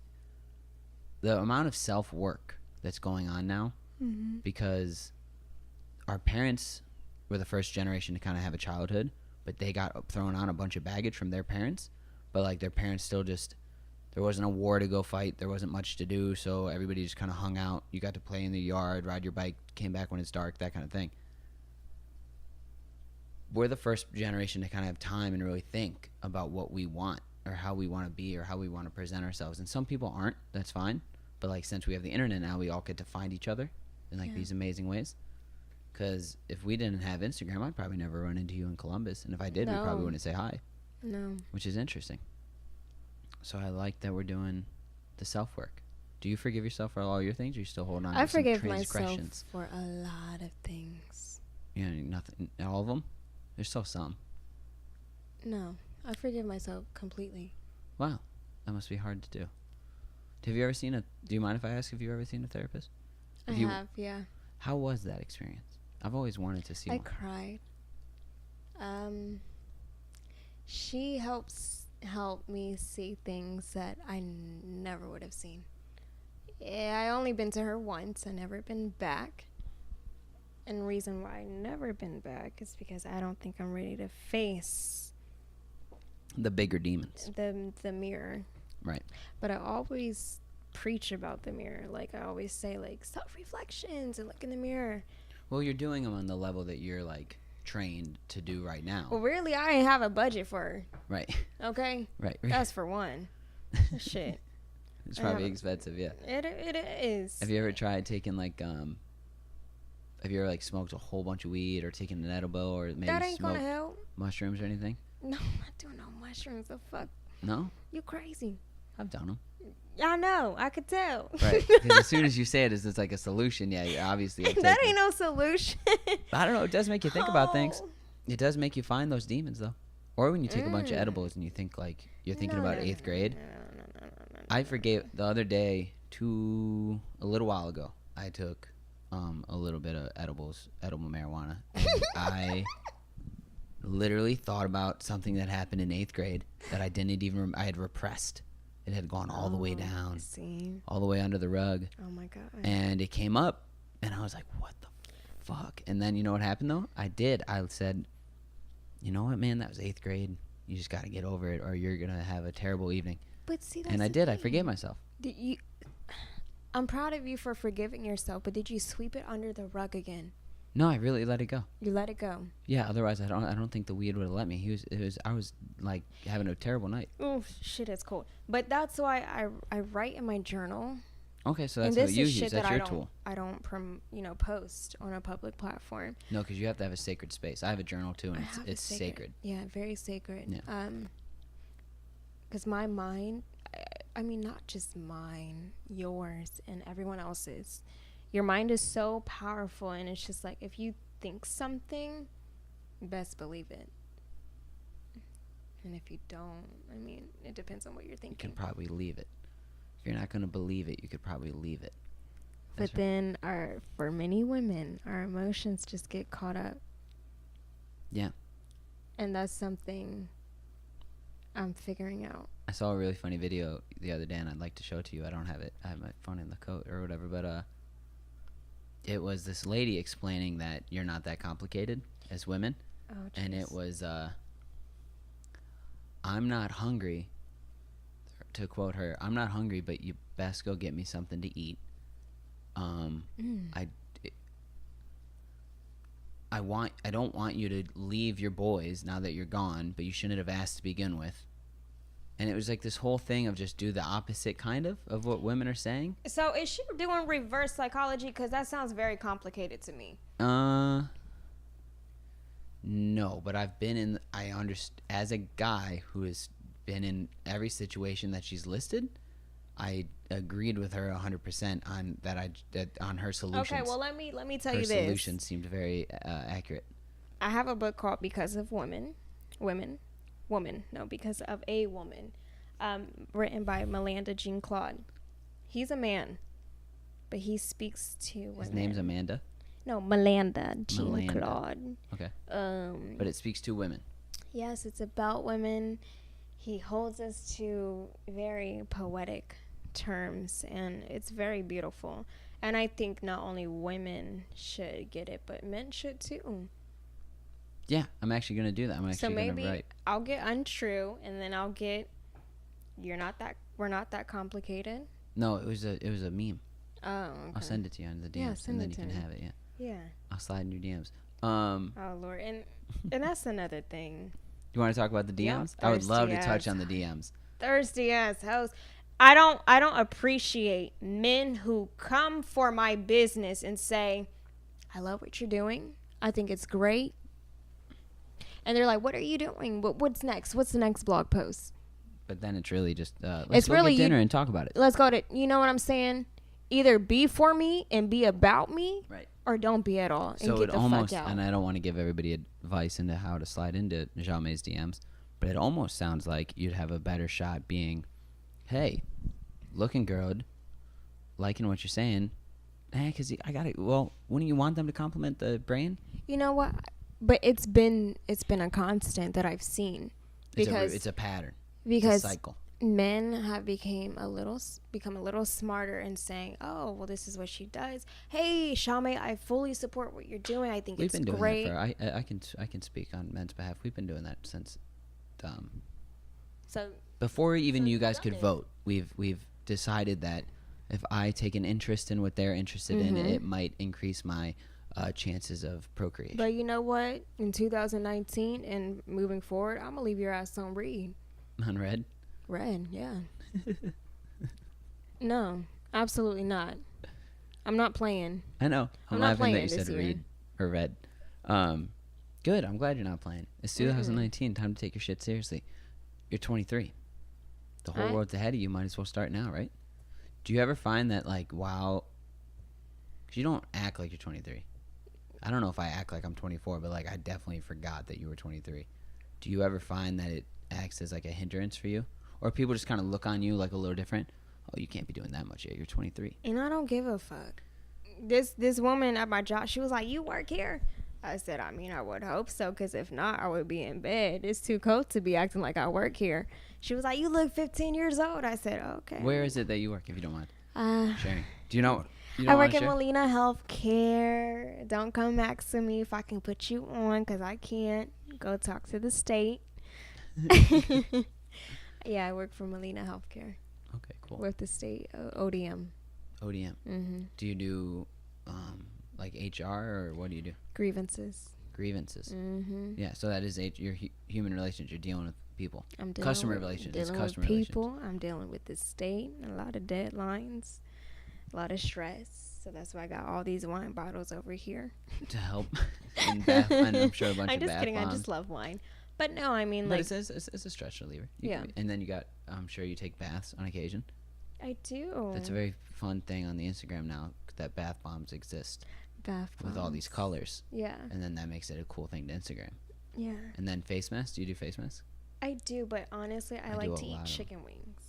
the amount of self-work that's going on now, because our parents were the first generation to kind of have a childhood, but they got thrown on a bunch of baggage from their parents, but like their parents still just, there wasn't a war to go fight, there wasn't much to do, so everybody just kind of hung out. You got to play in the yard, ride your bike, came back when it's dark, that kind of thing. We're the first generation to kind of have time and really think about what we want or how we want to be or how we want to present ourselves. And some people aren't. That's fine. But like since we have the internet now, we all get to find each other in like these amazing ways. Because if we didn't have Instagram, I'd probably never run into you in Columbus. And if I did, we probably wouldn't say hi. No. Which is interesting. So I like that we're doing the self-work. Do you forgive yourself for all your things, or you still hold on to some transgressions? I forgive myself for a lot of things. Yeah, nothing. All of them? There's still some. No, I forgive myself completely. Wow, that must be hard to do. Have you ever seen do you mind if I ask if you've ever seen a therapist? I have, yeah. How was that experience? I've always wanted to see one. I cried. She helped me see things that I never would have seen. I only been to her once. I never been back. And the reason why I never been back is because I don't think I'm ready to face the bigger demons. The mirror. Right. But I always preach about the mirror. Like I always say like self-reflections and look in the mirror. Well, you're doing them on the level that you're like trained to do right now. Well, really, I ain't have a budget for her. Right. Okay? Right. That's for one. Shit. It's probably expensive, yeah. It is. Have you ever tried taking like have you ever like smoked a whole bunch of weed or taken an edible or maybe that ain't gonna help. Mushrooms or anything? No, I'm not doing no mushrooms. The fuck? No? You crazy? I've done them. I know. I could tell. Right. Because as soon as you say it's like a solution. Yeah, you're obviously. That ain't no solution. I don't know. It does make you think about things. It does make you find those demons though. Or when you take a bunch of edibles and you think like you're thinking about 8th grade. No. I forgave the other day a little while ago. I took a little bit of edible marijuana. And I literally thought about something that happened in 8th grade that I didn't even I had repressed. It had gone all the way down, all the way under the rug. Oh my God. And it came up and I was like, what the fuck? And then you know what happened though? I said, you know what, man, that was 8th grade. You just got to get over it or you're going to have a terrible evening. But see, that's and I did. I forgave myself. I'm proud of you for forgiving yourself, but did you sweep it under the rug again? No, I really let it go. You let it go. Yeah, otherwise I don't think the weed would have let me. I was like having a terrible night. Oh shit, it's cold. But that's why I write in my journal. Okay, so that's what you use. That's your tool. I don't post on a public platform. No, because you have to have a sacred space. I have a journal too, and it's sacred. Yeah, very sacred. Yeah. Because my mind, I mean, not just mine, yours, and everyone else's. Your mind is so powerful, and it's just like if you think something, best believe it. And if you don't, I mean, it depends on what you're thinking. You can probably leave it. If you're not going to believe it, you could probably leave it. But then for many women, our emotions just get caught up. Yeah. And that's something I'm figuring out. I saw a really funny video the other day, and I'd like to show it to you. I don't have it. I have my phone in the coat or whatever, but it was this lady explaining that you're not that complicated as women. Oh, geez. And it was, I'm not hungry. To quote her, I'm not hungry, but you best go get me something to eat. I don't want you to leave your boys now that you're gone, but you shouldn't have asked to begin with. And it was like this whole thing of just do the opposite kind of what women are saying. So is she doing reverse psychology? Because that sounds very complicated to me. No, but I understand, as a guy who has been in every situation that she's listed, I agreed with her 100% on on her solutions. Okay, well let me tell you this. Her solutions seemed very accurate. I have a book called Because of Woman, Because of a Woman, written by Melanda Jean Claude. He's a man, but he speaks to women. His name's Amanda? No, Melanda Jean Claude. Okay. But it speaks to women. Yes, it's about women. He holds us to very poetic terms, and it's very beautiful. And I think not only women should get it, but men should too. Yeah, I'm actually going to do that. I'm actually going to write. I'll get untrue, and then I'll get we're not that complicated. No, it was a meme. Oh, okay. I'll send it to you on the DMs, Yeah, and then you can have it. Yeah. Yeah. I'll slide in your DMs. Oh Lord, and that's another thing. You want to talk about the DMs? I would love to touch on the DMs. Thirsty ass hoes. I don't appreciate men who come for my business and say, "I love what you're doing. I think it's great." And they're like, "What are you doing? What's next? What's the next blog post?" But then it's really just let's go get dinner and talk about it. Let's go to, you know what I'm saying? Either be for me and be about me, right, or don't be at all and so get it the almost, fuck out. and I don't want to give everybody advice into how to slide into Xiao Mei's DMs, but it almost sounds like you'd have a better shot being, hey, looking good, liking what you're saying, because I got it. Well, wouldn't you want them to compliment the brain? You know what? But it's been a constant that I've seen, because it's a pattern. Because it's a cycle. Men have become a little smarter in saying, "Oh, well, this is what she does. Hey, Xiao Mei, I fully support what you're doing. I think it's great." We've been doing that for. I can speak on men's behalf. We've been doing that since. So before even you guys could vote, we've decided that if I take an interest in what they're interested in, it might increase my chances of procreation. But you know what? In 2019 and moving forward, I'm gonna leave your ass on read. On red. Red, yeah. No, absolutely not. I'm not playing. I know. I'm not laughing that playing you said this year. read or red. Good. I'm glad you're not playing. It's 2019. Time to take your shit seriously. You're 23. The whole world's ahead of you. Might as well start now, right? Do you ever find that, like, wow, because you don't act like you're 23. I don't know if I act like I'm 24, but, like, I definitely forgot that you were 23. Do you ever find that it acts as, like, a hindrance for you? Or people just kind of look on you, like, a little different? Oh, you can't be doing that much yet. You're 23. And I don't give a fuck. This woman at my job, she was like, "You work here?" I said, "I mean, I would hope so, because if not, I would be in bed. It's too cold to be acting like I work here." She was like, "You look 15 years old." I said, "Okay." Where is it that you work, if you don't mind sharing? Do you know? I work at Molina Healthcare. Don't come asking me if I can put you on, because I can't. Go talk to the state. Yeah, I work for Molina Healthcare. Okay, cool. With the state, ODM. ODM. Mm-hmm. Do you do like HR, or what do you do? Grievances. Mm-hmm. Yeah, so that is your human relations. You're dealing with people. I'm dealing customer with, relations. Dealing it's customer with people. relations. I'm dealing with the state. A lot of deadlines. A lot of stress. So that's why I got all these wine bottles over here. To help. And I'm sure a bunch of bath bombs. I'm just kidding. I just love wine. But no, I mean, but like... it's a stress reliever. Yeah. And then you got, I'm sure you take baths on occasion. I do. That's a very fun thing on the Instagram now, that bath bombs exist. Bath bombs. With all these colors. Yeah. And then that makes it a cool thing to Instagram. Yeah. And then face masks. Do you do face masks? I do, but honestly, I like to eat chicken wings.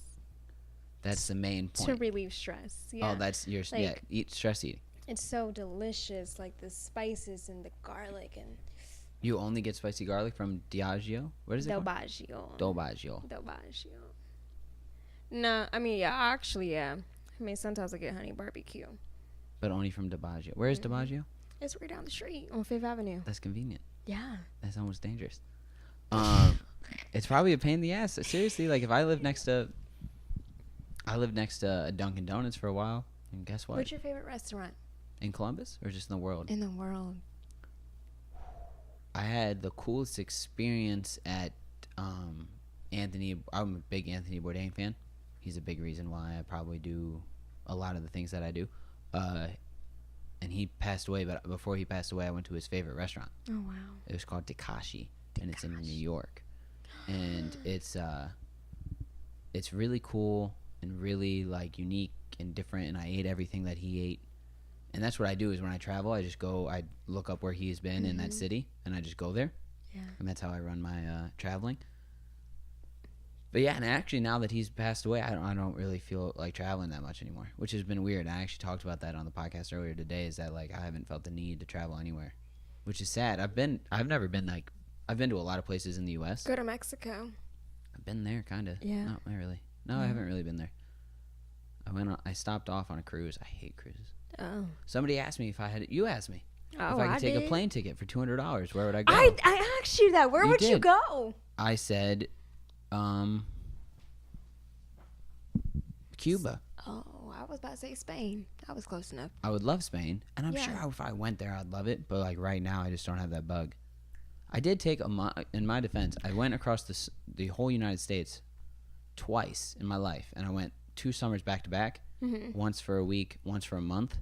That's the main point. To relieve stress. Yeah. Oh, that's your, like, eat stress eating. It's so delicious, like the spices and the garlic and... You only get spicy garlic from Diageo? What is it called? Dolbaggio. No, I mean, yeah, actually, yeah. I mean, sometimes I get honey barbecue. But only from Diageo. Where is Diageo? It's right down the street on 5th Avenue. That's convenient. Yeah. That's almost dangerous. It's probably a pain in the ass. Seriously, like, if I lived next to a Dunkin' Donuts for a while, and guess what? What's your favorite restaurant? In Columbus, or just in the world? In the world. I had the coolest experience at I'm a big Anthony Bourdain fan. He's a big reason why I probably do a lot of the things that I do. And he passed away, but before he passed away, I went to his favorite restaurant. Oh wow. It was called Takashi, and it's in New York. And it's really cool and really like unique and different, and I ate everything that he ate. And that's what I do is when I travel, I just go, I look up where he's been in that city, and I just go there. Yeah. And that's how I run my traveling. But yeah, and actually now that he's passed away, I don't really feel like traveling that much anymore, which has been weird. I actually talked about that on the podcast earlier today, is that like I haven't felt the need to travel anywhere, which is sad. I've been to a lot of places in the U.S. Go to Mexico. I've been there, kind of. Yeah. Not really. No, I haven't really been there. I stopped off on a cruise. I hate cruises. Oh. Somebody asked me you asked me Oh, if I could take did. a plane ticket for $200, where would I go? I asked you that. Where would you did. go? I said, Cuba. Oh, I was about to say Spain. I was close enough. I would love Spain, and I'm Yeah. sure if I went there, I'd love it. But like right now, I just don't have that bug. I did take in my defense, I went across the whole United States twice in my life, and I went 2 summers back to back. Once for a week, once for a month.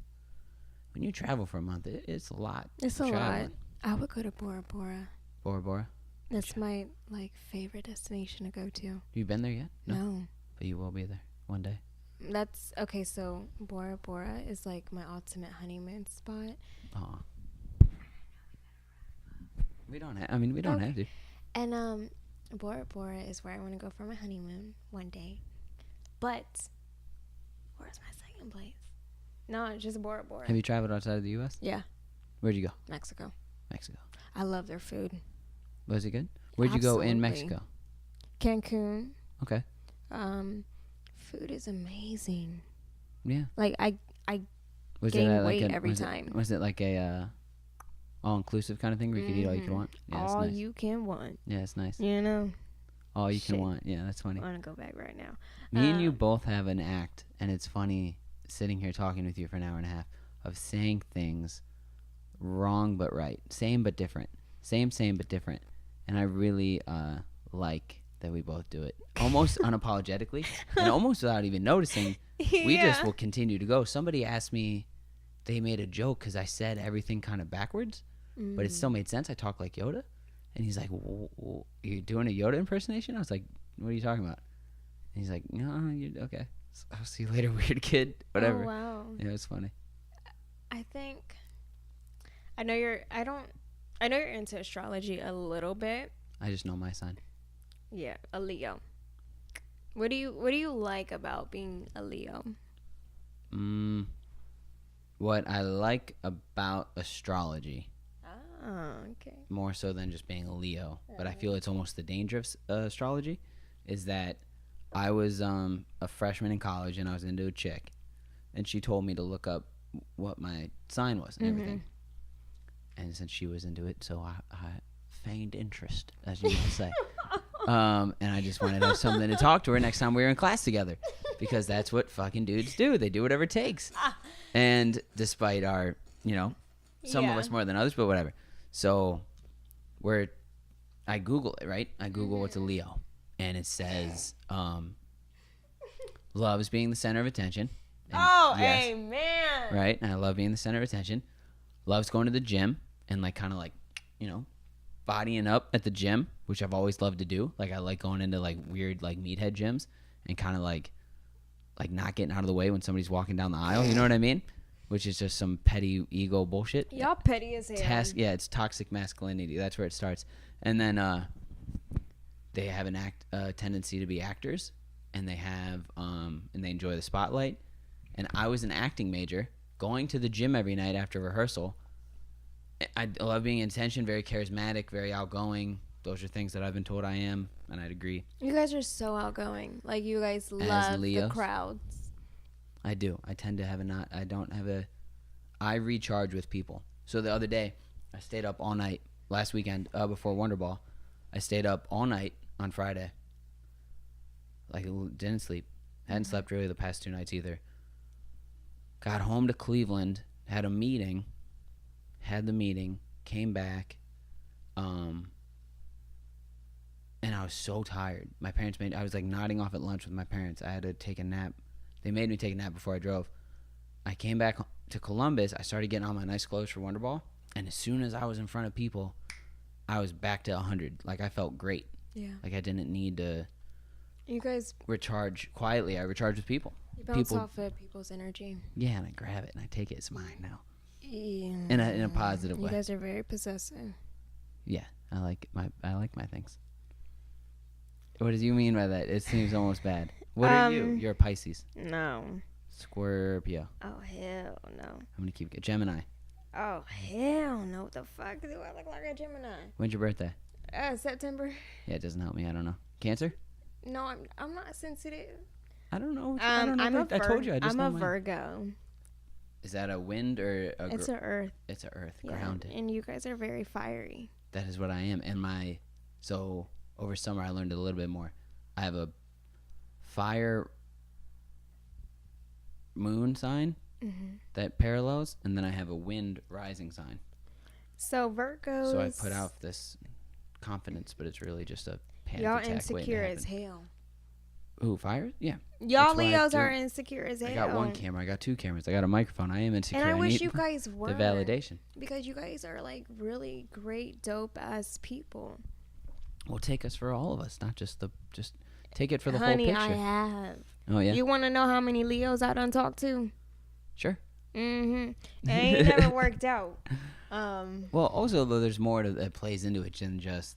When you travel for a month, it's a lot. It's a lot. traveling. I would go to Bora Bora. Bora Bora. That's my like favorite destination to go to. You been there yet? No. But you will be there one day. That's okay. So Bora Bora is like my ultimate honeymoon spot. Aw. We don't have. I mean, we don't have to. And Bora Bora is where I want to go for my honeymoon one day. But where's my second place? No, just Bora Bora. Have you traveled outside of the U.S.? Yeah, Where'd you go? Mexico. Mexico. I love their food. Was it good? Where'd you go in Absolutely. Mexico? Cancun. Okay. Food is amazing. Yeah. Like I Was gain it weight every time. Was it like a all-inclusive kind of thing where you could eat all you can want? Yeah, it's all nice. you can want. Yeah, it's nice. You know. All you can Shit. want. Yeah, that's funny. I want to go back right now. Me and you both have an act, and it's funny sitting here talking with you for an hour and a half of saying things wrong but right, same but different, same but different, and I really like that we both do it almost unapologetically and almost without even noticing. We just will continue to go. Somebody asked me, they made a joke because I said everything kind of backwards, but it still made sense. I talk like Yoda, and he's like, "You're doing a Yoda impersonation?" I was like, "What are you talking about?" And he's like, "No, you okay? I'll see you later, weird kid." Whatever. Oh, wow. Yeah, it's funny. I think I know you're into astrology a little bit. I just know my sign. Yeah, a Leo. What do you like about being a Leo? What I like about astrology, Oh, okay. more so than just being a Leo, but I feel it's almost the danger of astrology, is that I was a freshman in college and I was into a chick, and she told me to look up what my sign was and everything. And since she was into it, so I feigned interest, as you might say. And I just wanted to have something to talk to her next time we were in class together, because that's what fucking dudes do. They do whatever it takes. And despite our, some of us more than others, but whatever. So I Google it, right? I Google what's a Leo, and it says love is being the center of attention. And yes, amen. right? And I love being the center of attention. Loves going to the gym and kind of bodying up at the gym, which I've always loved to do. Like I like going into weird meathead gyms and kind of like not getting out of the way when somebody's walking down the aisle. You know what I mean? Which is just some petty ego bullshit. Y'all petty as hell. Yeah, it's toxic masculinity. That's where it starts. And then they have a tendency to be actors, and they have and they enjoy the spotlight. And I was an acting major, going to the gym every night after rehearsal. I love being in attention, very charismatic, very outgoing. Those are things that I've been told I am, and I'd agree. You guys are so outgoing. Like you guys love the crowds. I do. I tend to have I recharge with people. So the other day, I stayed up all night. Last weekend, before Wonderball, I stayed up all night on Friday. Didn't sleep. Hadn't slept really the past 2 nights either. Got home to Cleveland, had the meeting, came back, and I was so tired. I was like nodding off at lunch with my parents. I had to take a nap. They made me take a nap before I drove. I came back to Columbus. I started getting all my nice clothes for Wonderball. And as soon as I was in front of people, I was back to 100. Like, I felt great. Yeah. Like, I didn't need to You guys recharge quietly. I recharge with people. You bounce off of people's energy. Yeah, and I grab it and I take it. It's mine now. Yeah. In a positive way. You guys are very possessive. Yeah, I like my things. What do you mean by that? It seems almost bad. What are you? You're a Pisces. No. Scorpio. Oh, hell no. I'm gonna keep it. Gemini. Oh, hell no. What the fuck do I look like a Gemini? When's your birthday? September. Yeah, it doesn't help me. I don't know. Cancer? No, I'm not sensitive. I don't know. I told you. I'm a Virgo. Is that a wind or a? It's an Earth. It's a Earth. Yeah, Grounded. and you guys are very fiery. That is what I am. And so over summer I learned a little bit more. I have a fire moon sign that parallels, and then I have a wind rising sign. So Virgos. So I put out this confidence, but it's really just a panic y'all attack. Insecure as hell. Ooh, fire? Yeah. Y'all Leos are insecure as hell. I got one camera. I got two cameras. I got a microphone. I am insecure. And I wish you guys were. The validation. Because you guys are like really great, dope ass people. Well, take us for all of us, not just take it for the Honey, whole picture. I have. Oh yeah. You want to know how many Leos I done talked to? Sure. It ain't never worked out. Well, also though, there's more that plays into it than just.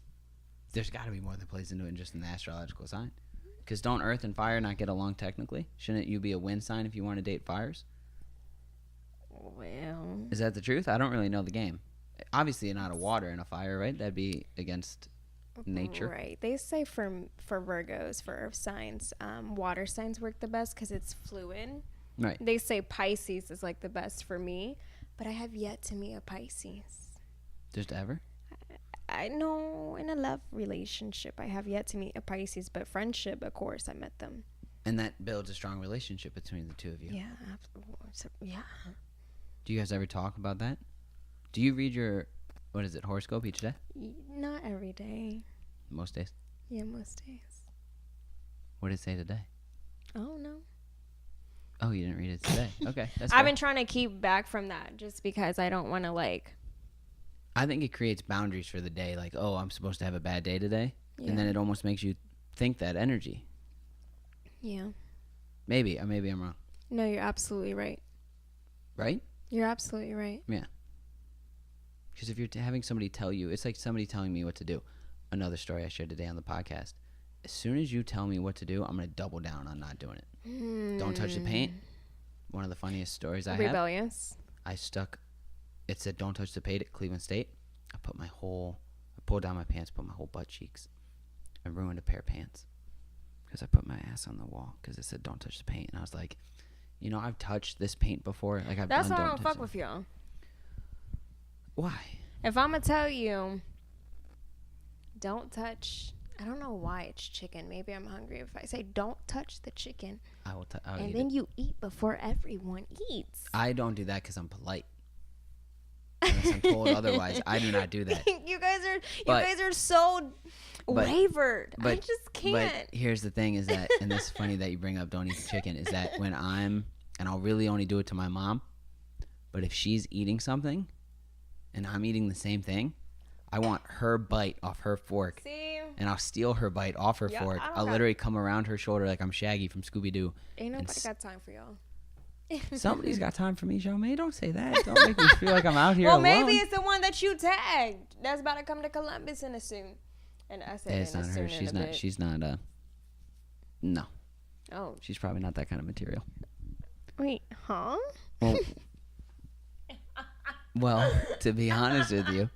There's got to be more that plays into it than just an astrological sign. Because don't Earth and Fire not get along technically? Shouldn't you be a wind sign if you want to date fires? Well, is that the truth? I don't really know the game. Obviously, you're not a water and a fire, right? That'd be against nature, right? They say for Virgos, for Earth signs, water signs work the best because it's fluid. Right. They say Pisces is like the best for me, but I have yet to meet a Pisces. Just ever? I know in a love relationship, I have yet to meet a Pisces, but friendship, of course, I met them. And that builds a strong relationship between the two of you. Yeah, absolutely. Yeah. Do you guys ever talk about that? Do you read your, horoscope each day? Not every day. Most days? Yeah, most days. What did it say today? Oh, no. Oh, you didn't read it today. Okay. That's I've fair. been trying to keep back from that just because I don't want to I think it creates boundaries for the day. Like, oh, I'm supposed to have a bad day today. Yeah. And then it almost makes you think that energy. Yeah. Maybe I'm wrong. No, you're absolutely right. Right? You're absolutely right. Yeah. Because if you're having somebody tell you, it's like somebody telling me what to do. Another story I shared today on the podcast. As soon as you tell me what to do, I'm going to double down on not doing it. Don't touch the paint. One of the funniest stories I have. Rebellious. It said, don't touch the paint at Cleveland State. I pulled down my pants, put my whole butt cheeks. I ruined a pair of pants. Because I put my ass on the wall. Because it said, don't touch the paint. And I was like, I've touched this paint before. Like That's why I don't fuck with y'all. Why? If I'm going to tell you, don't touch, I don't know why it's chicken. Maybe I'm hungry. If I say, don't touch the chicken. I'll and then you eat before everyone eats. I don't do that because I'm polite. Unless I'm told otherwise, I do not do that. You guys are so wavered. I just can't. But here's the thing: is that, and this is funny that you bring up "don't eat the chicken." Is that when and I'll really only do it to my mom. But if she's eating something, and I'm eating the same thing, I want her bite off her fork. See? And I'll steal her bite off her fork. I'll literally come around her shoulder like I'm Shaggy from Scooby Doo. Ain't nobody got time for y'all. Somebody's got time for me, Xiao Mei. Don't say that. Don't make me feel like I'm out here alone. Well, maybe it's the one that you tagged. That's about to come to Columbus in a soon. And I said, it's not her. She's not. No. Oh. She's probably not that kind of material. Wait, huh? Well, to be honest with you,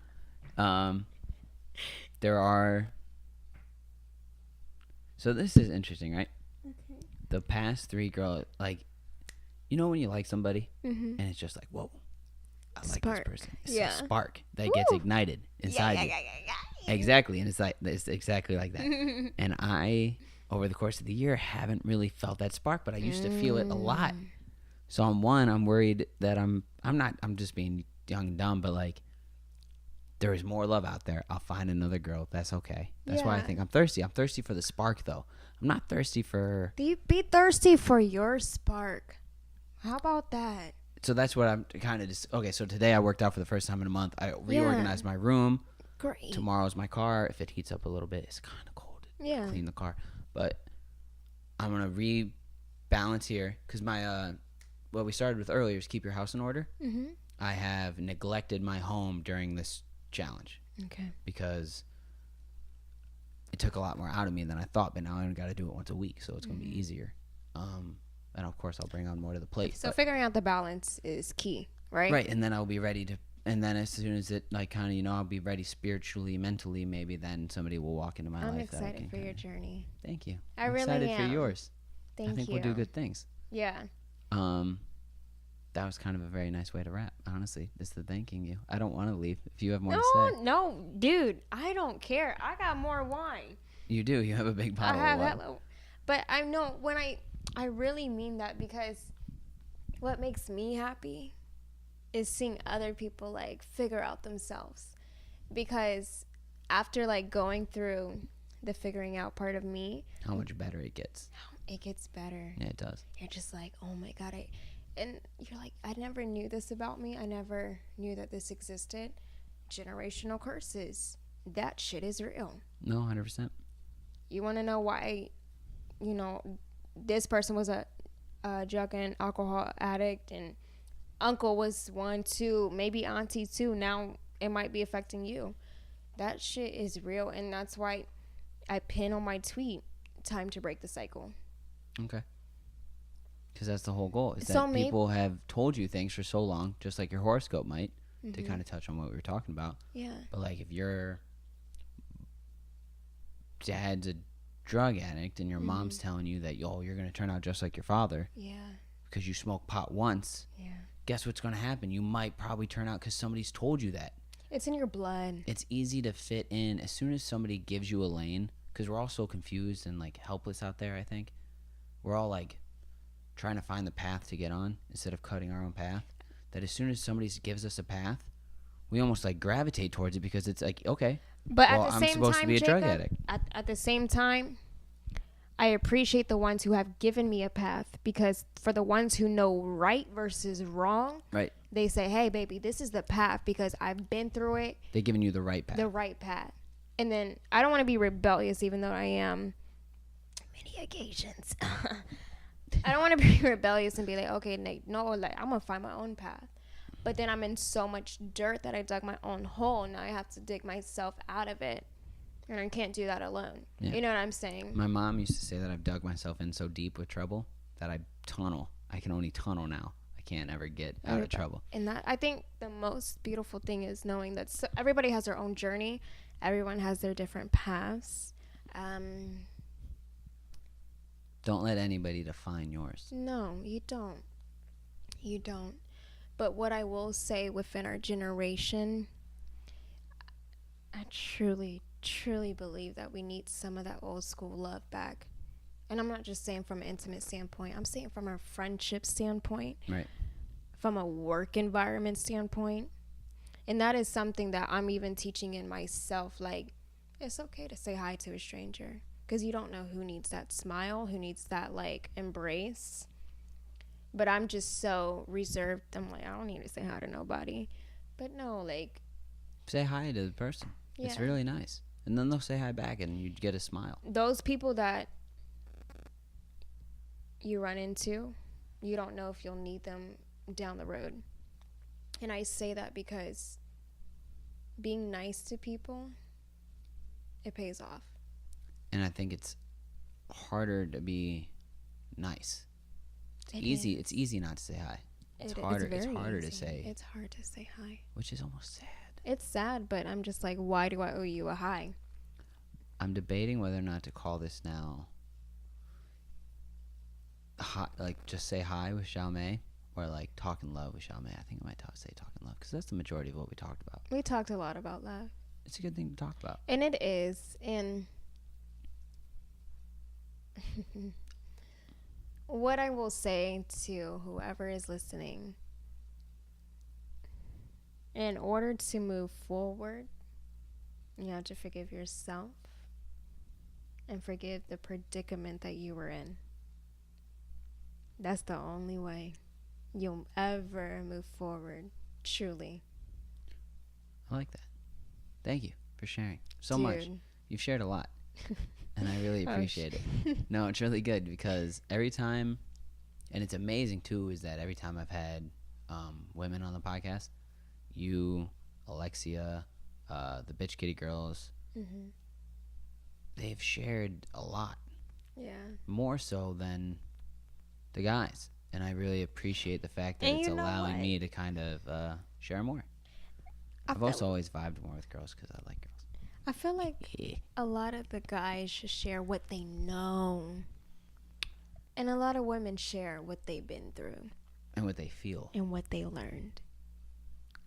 there are. So this is interesting, right? Okay. The past 3 girls, like. When you like somebody, and it's just like, whoa, I like this person. It's a spark that gets ignited inside you. Exactly, and it's exactly like that. And I, over the course of the year, haven't really felt that spark, but I used to feel it a lot. So I'm worried that I'm just being young and dumb, but like, there is more love out there. I'll find another girl. That's okay. That's why I Yeah. think I'm thirsty. I'm thirsty for the spark, though. I'm not thirsty for. Be thirsty for your spark. How about that? So that's what I'm kind of just. Okay, so today I worked out for the first time in a month. I reorganized my room. Great. Tomorrow's my car. If it heats up a little bit, it's kind of cold. Yeah. Clean the car. But I'm going to rebalance here because what we started with earlier is keep your house in order. Mm-hmm. I have neglected my home during this challenge Okay. because it took a lot more out of me than I thought, but now I only got to do it once a week, so it's going to be easier. And of course I'll bring on more to the plate. So figuring out the balance is key, right? Right, and then I'll be ready to, and then as soon as it like kind of, you know, I'll be ready spiritually, mentally, maybe then somebody will walk into my life. I'm that I excited can for your kinda- journey. Thank you. I I'm really excited am. for yours. Thank you. I think we'll do good things. Yeah. That was kind of a very nice way to wrap, honestly. Just the thanking you. I don't want to leave. If you have more to say. No, dude, I don't care. I got more wine. You do. You have a big bottle I have of wine. that, but I know when I really mean that because what makes me happy is seeing other people like figure out themselves. Because after like going through the figuring out part of me, How much better it gets. it gets better. Yeah, it does. You're just like, oh my God. And you're like, I never knew this about me. I never knew that this existed. Generational curses. That shit is real. No, 100%. You want to know why, you know, this person was a drug and alcohol addict and uncle was one too, maybe auntie too. Now it might be affecting you. That shit is real. And that's why I pin on my tweet, time to break the cycle. Okay. Because that's the whole goal. Is So that people have told you things for so long, just like your horoscope might, to kind of touch on what we were talking about. Yeah. But like if your dad's a drug addict and your mom's telling you that, you're going to turn out just like your father. Yeah. Because you smoked pot once. Yeah. Guess what's going to happen? You might probably turn out because somebody's told you that. It's in your blood. It's easy to fit in as soon as somebody gives you a lane, because we're all so confused and like helpless out there. I think we're all like trying to find the path to get on instead of cutting our own path. That as soon as somebody gives us a path, we almost like gravitate towards it because it's like, okay, But well, at the I'm same supposed time, to be a drug Jacob, addict. At the same time, I appreciate the ones who have given me a path, because for the ones who know right versus wrong, Right. they say, hey, baby, this is the path because I've been through it, They're giving you the right path. the right path. And then I don't want to be rebellious, even though I am many occasions. I don't want to be rebellious and be like, okay, Nate, no, like I'm going to find my own path. But then I'm in so much dirt that I dug my own hole. Now I have to dig myself out of it. And I can't do that alone. Yeah. You know what I'm saying? My mom used to say that I've dug myself in so deep with trouble that I tunnel. I can only tunnel now. I can't ever get out of trouble. And that, I think the most beautiful thing is knowing that everybody has their own journey. Everyone has their different paths. Don't let anybody define yours. No, you don't. You don't. But what I will say within our generation, I truly, truly believe that we need some of that old school love back. And I'm not just saying from an intimate standpoint. I'm saying from a friendship standpoint. Right. From a work environment standpoint. And that is something that I'm even teaching in myself. Like, it's okay to say hi to a stranger. Because you don't know who needs that smile, who needs that, like, embrace. But I'm just so reserved. I'm like, I don't need to say hi to nobody. But no, like, Say hi to the person. yeah. It's really nice. And then they'll say hi back and you get a smile. Those people that you run into, you don't know if you'll need them down the road. And I say that because being nice to people, it pays off. And I think it's harder to be nice. It Easy. is. It's easy not to say hi. It's It's harder. It's very harder to easy. say, It's hard to say hi. which is almost sad. It's sad, but I'm just like, why do I owe you a hi? I'm debating whether or not to call this now. Hi, like just say hi with Xiao Mei, or like talk in love with Xiao Mei. I think I might say talk in love because that's the majority of what we talked about. We talked a lot about love. It's a good thing to talk about. And it is. And what I will say to whoever is listening, and in order to move forward, you have to forgive yourself and forgive the predicament that you were in. That's the only way you'll ever move forward, truly. I like that. Thank you for sharing so much. You've shared a lot, and I really appreciate it. No, it's really good because every time, and it's amazing too, is that every time I've had women on the podcast, you, Alexia, the Bitch Kitty Girls, they've shared a lot. Yeah. More so than the guys. And I really appreciate the fact that it's allowing me to kind of share more. I've also always vibed more with girls because I like girls. I feel like a lot of the guys should share what they know. And a lot of women share what they've been through. And what they feel. And what they learned.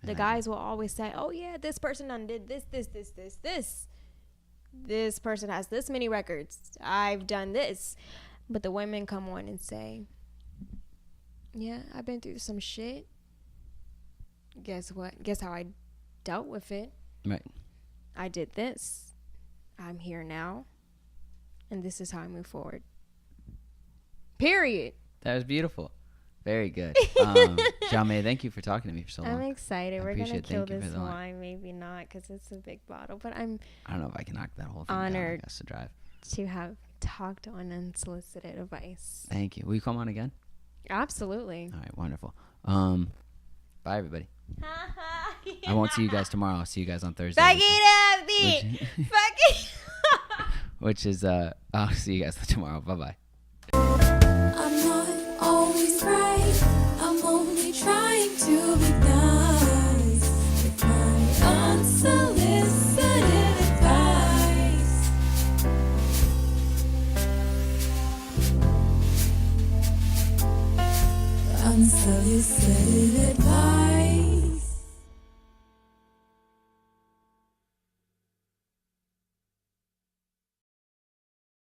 The guys will always say, oh, yeah, this person undid this. This person has this many records. I've done this. But the women come on and say, yeah, I've been through some shit. Guess what? Guess how I dealt with it. Right. I did this. I'm here now. And this is how I move forward. Period. That was beautiful. Very good. Xiao Mei, thank you for talking to me for so long. I'm excited. We're going to kill this wine. Maybe not because it's a big bottle. But I don't know if I can knock that whole thing honored down. I guess to drive. To have talked on unsolicited advice. Thank you. Will you come on again? Absolutely. All right. Wonderful. Bye, everybody. I won't see you guys tomorrow. I'll see you guys on Thursday. Which is, I'll see you guys tomorrow. Bye-bye. I'm not always right. I'm only trying to be nice with my unsolicited advice. Unsolicited advice.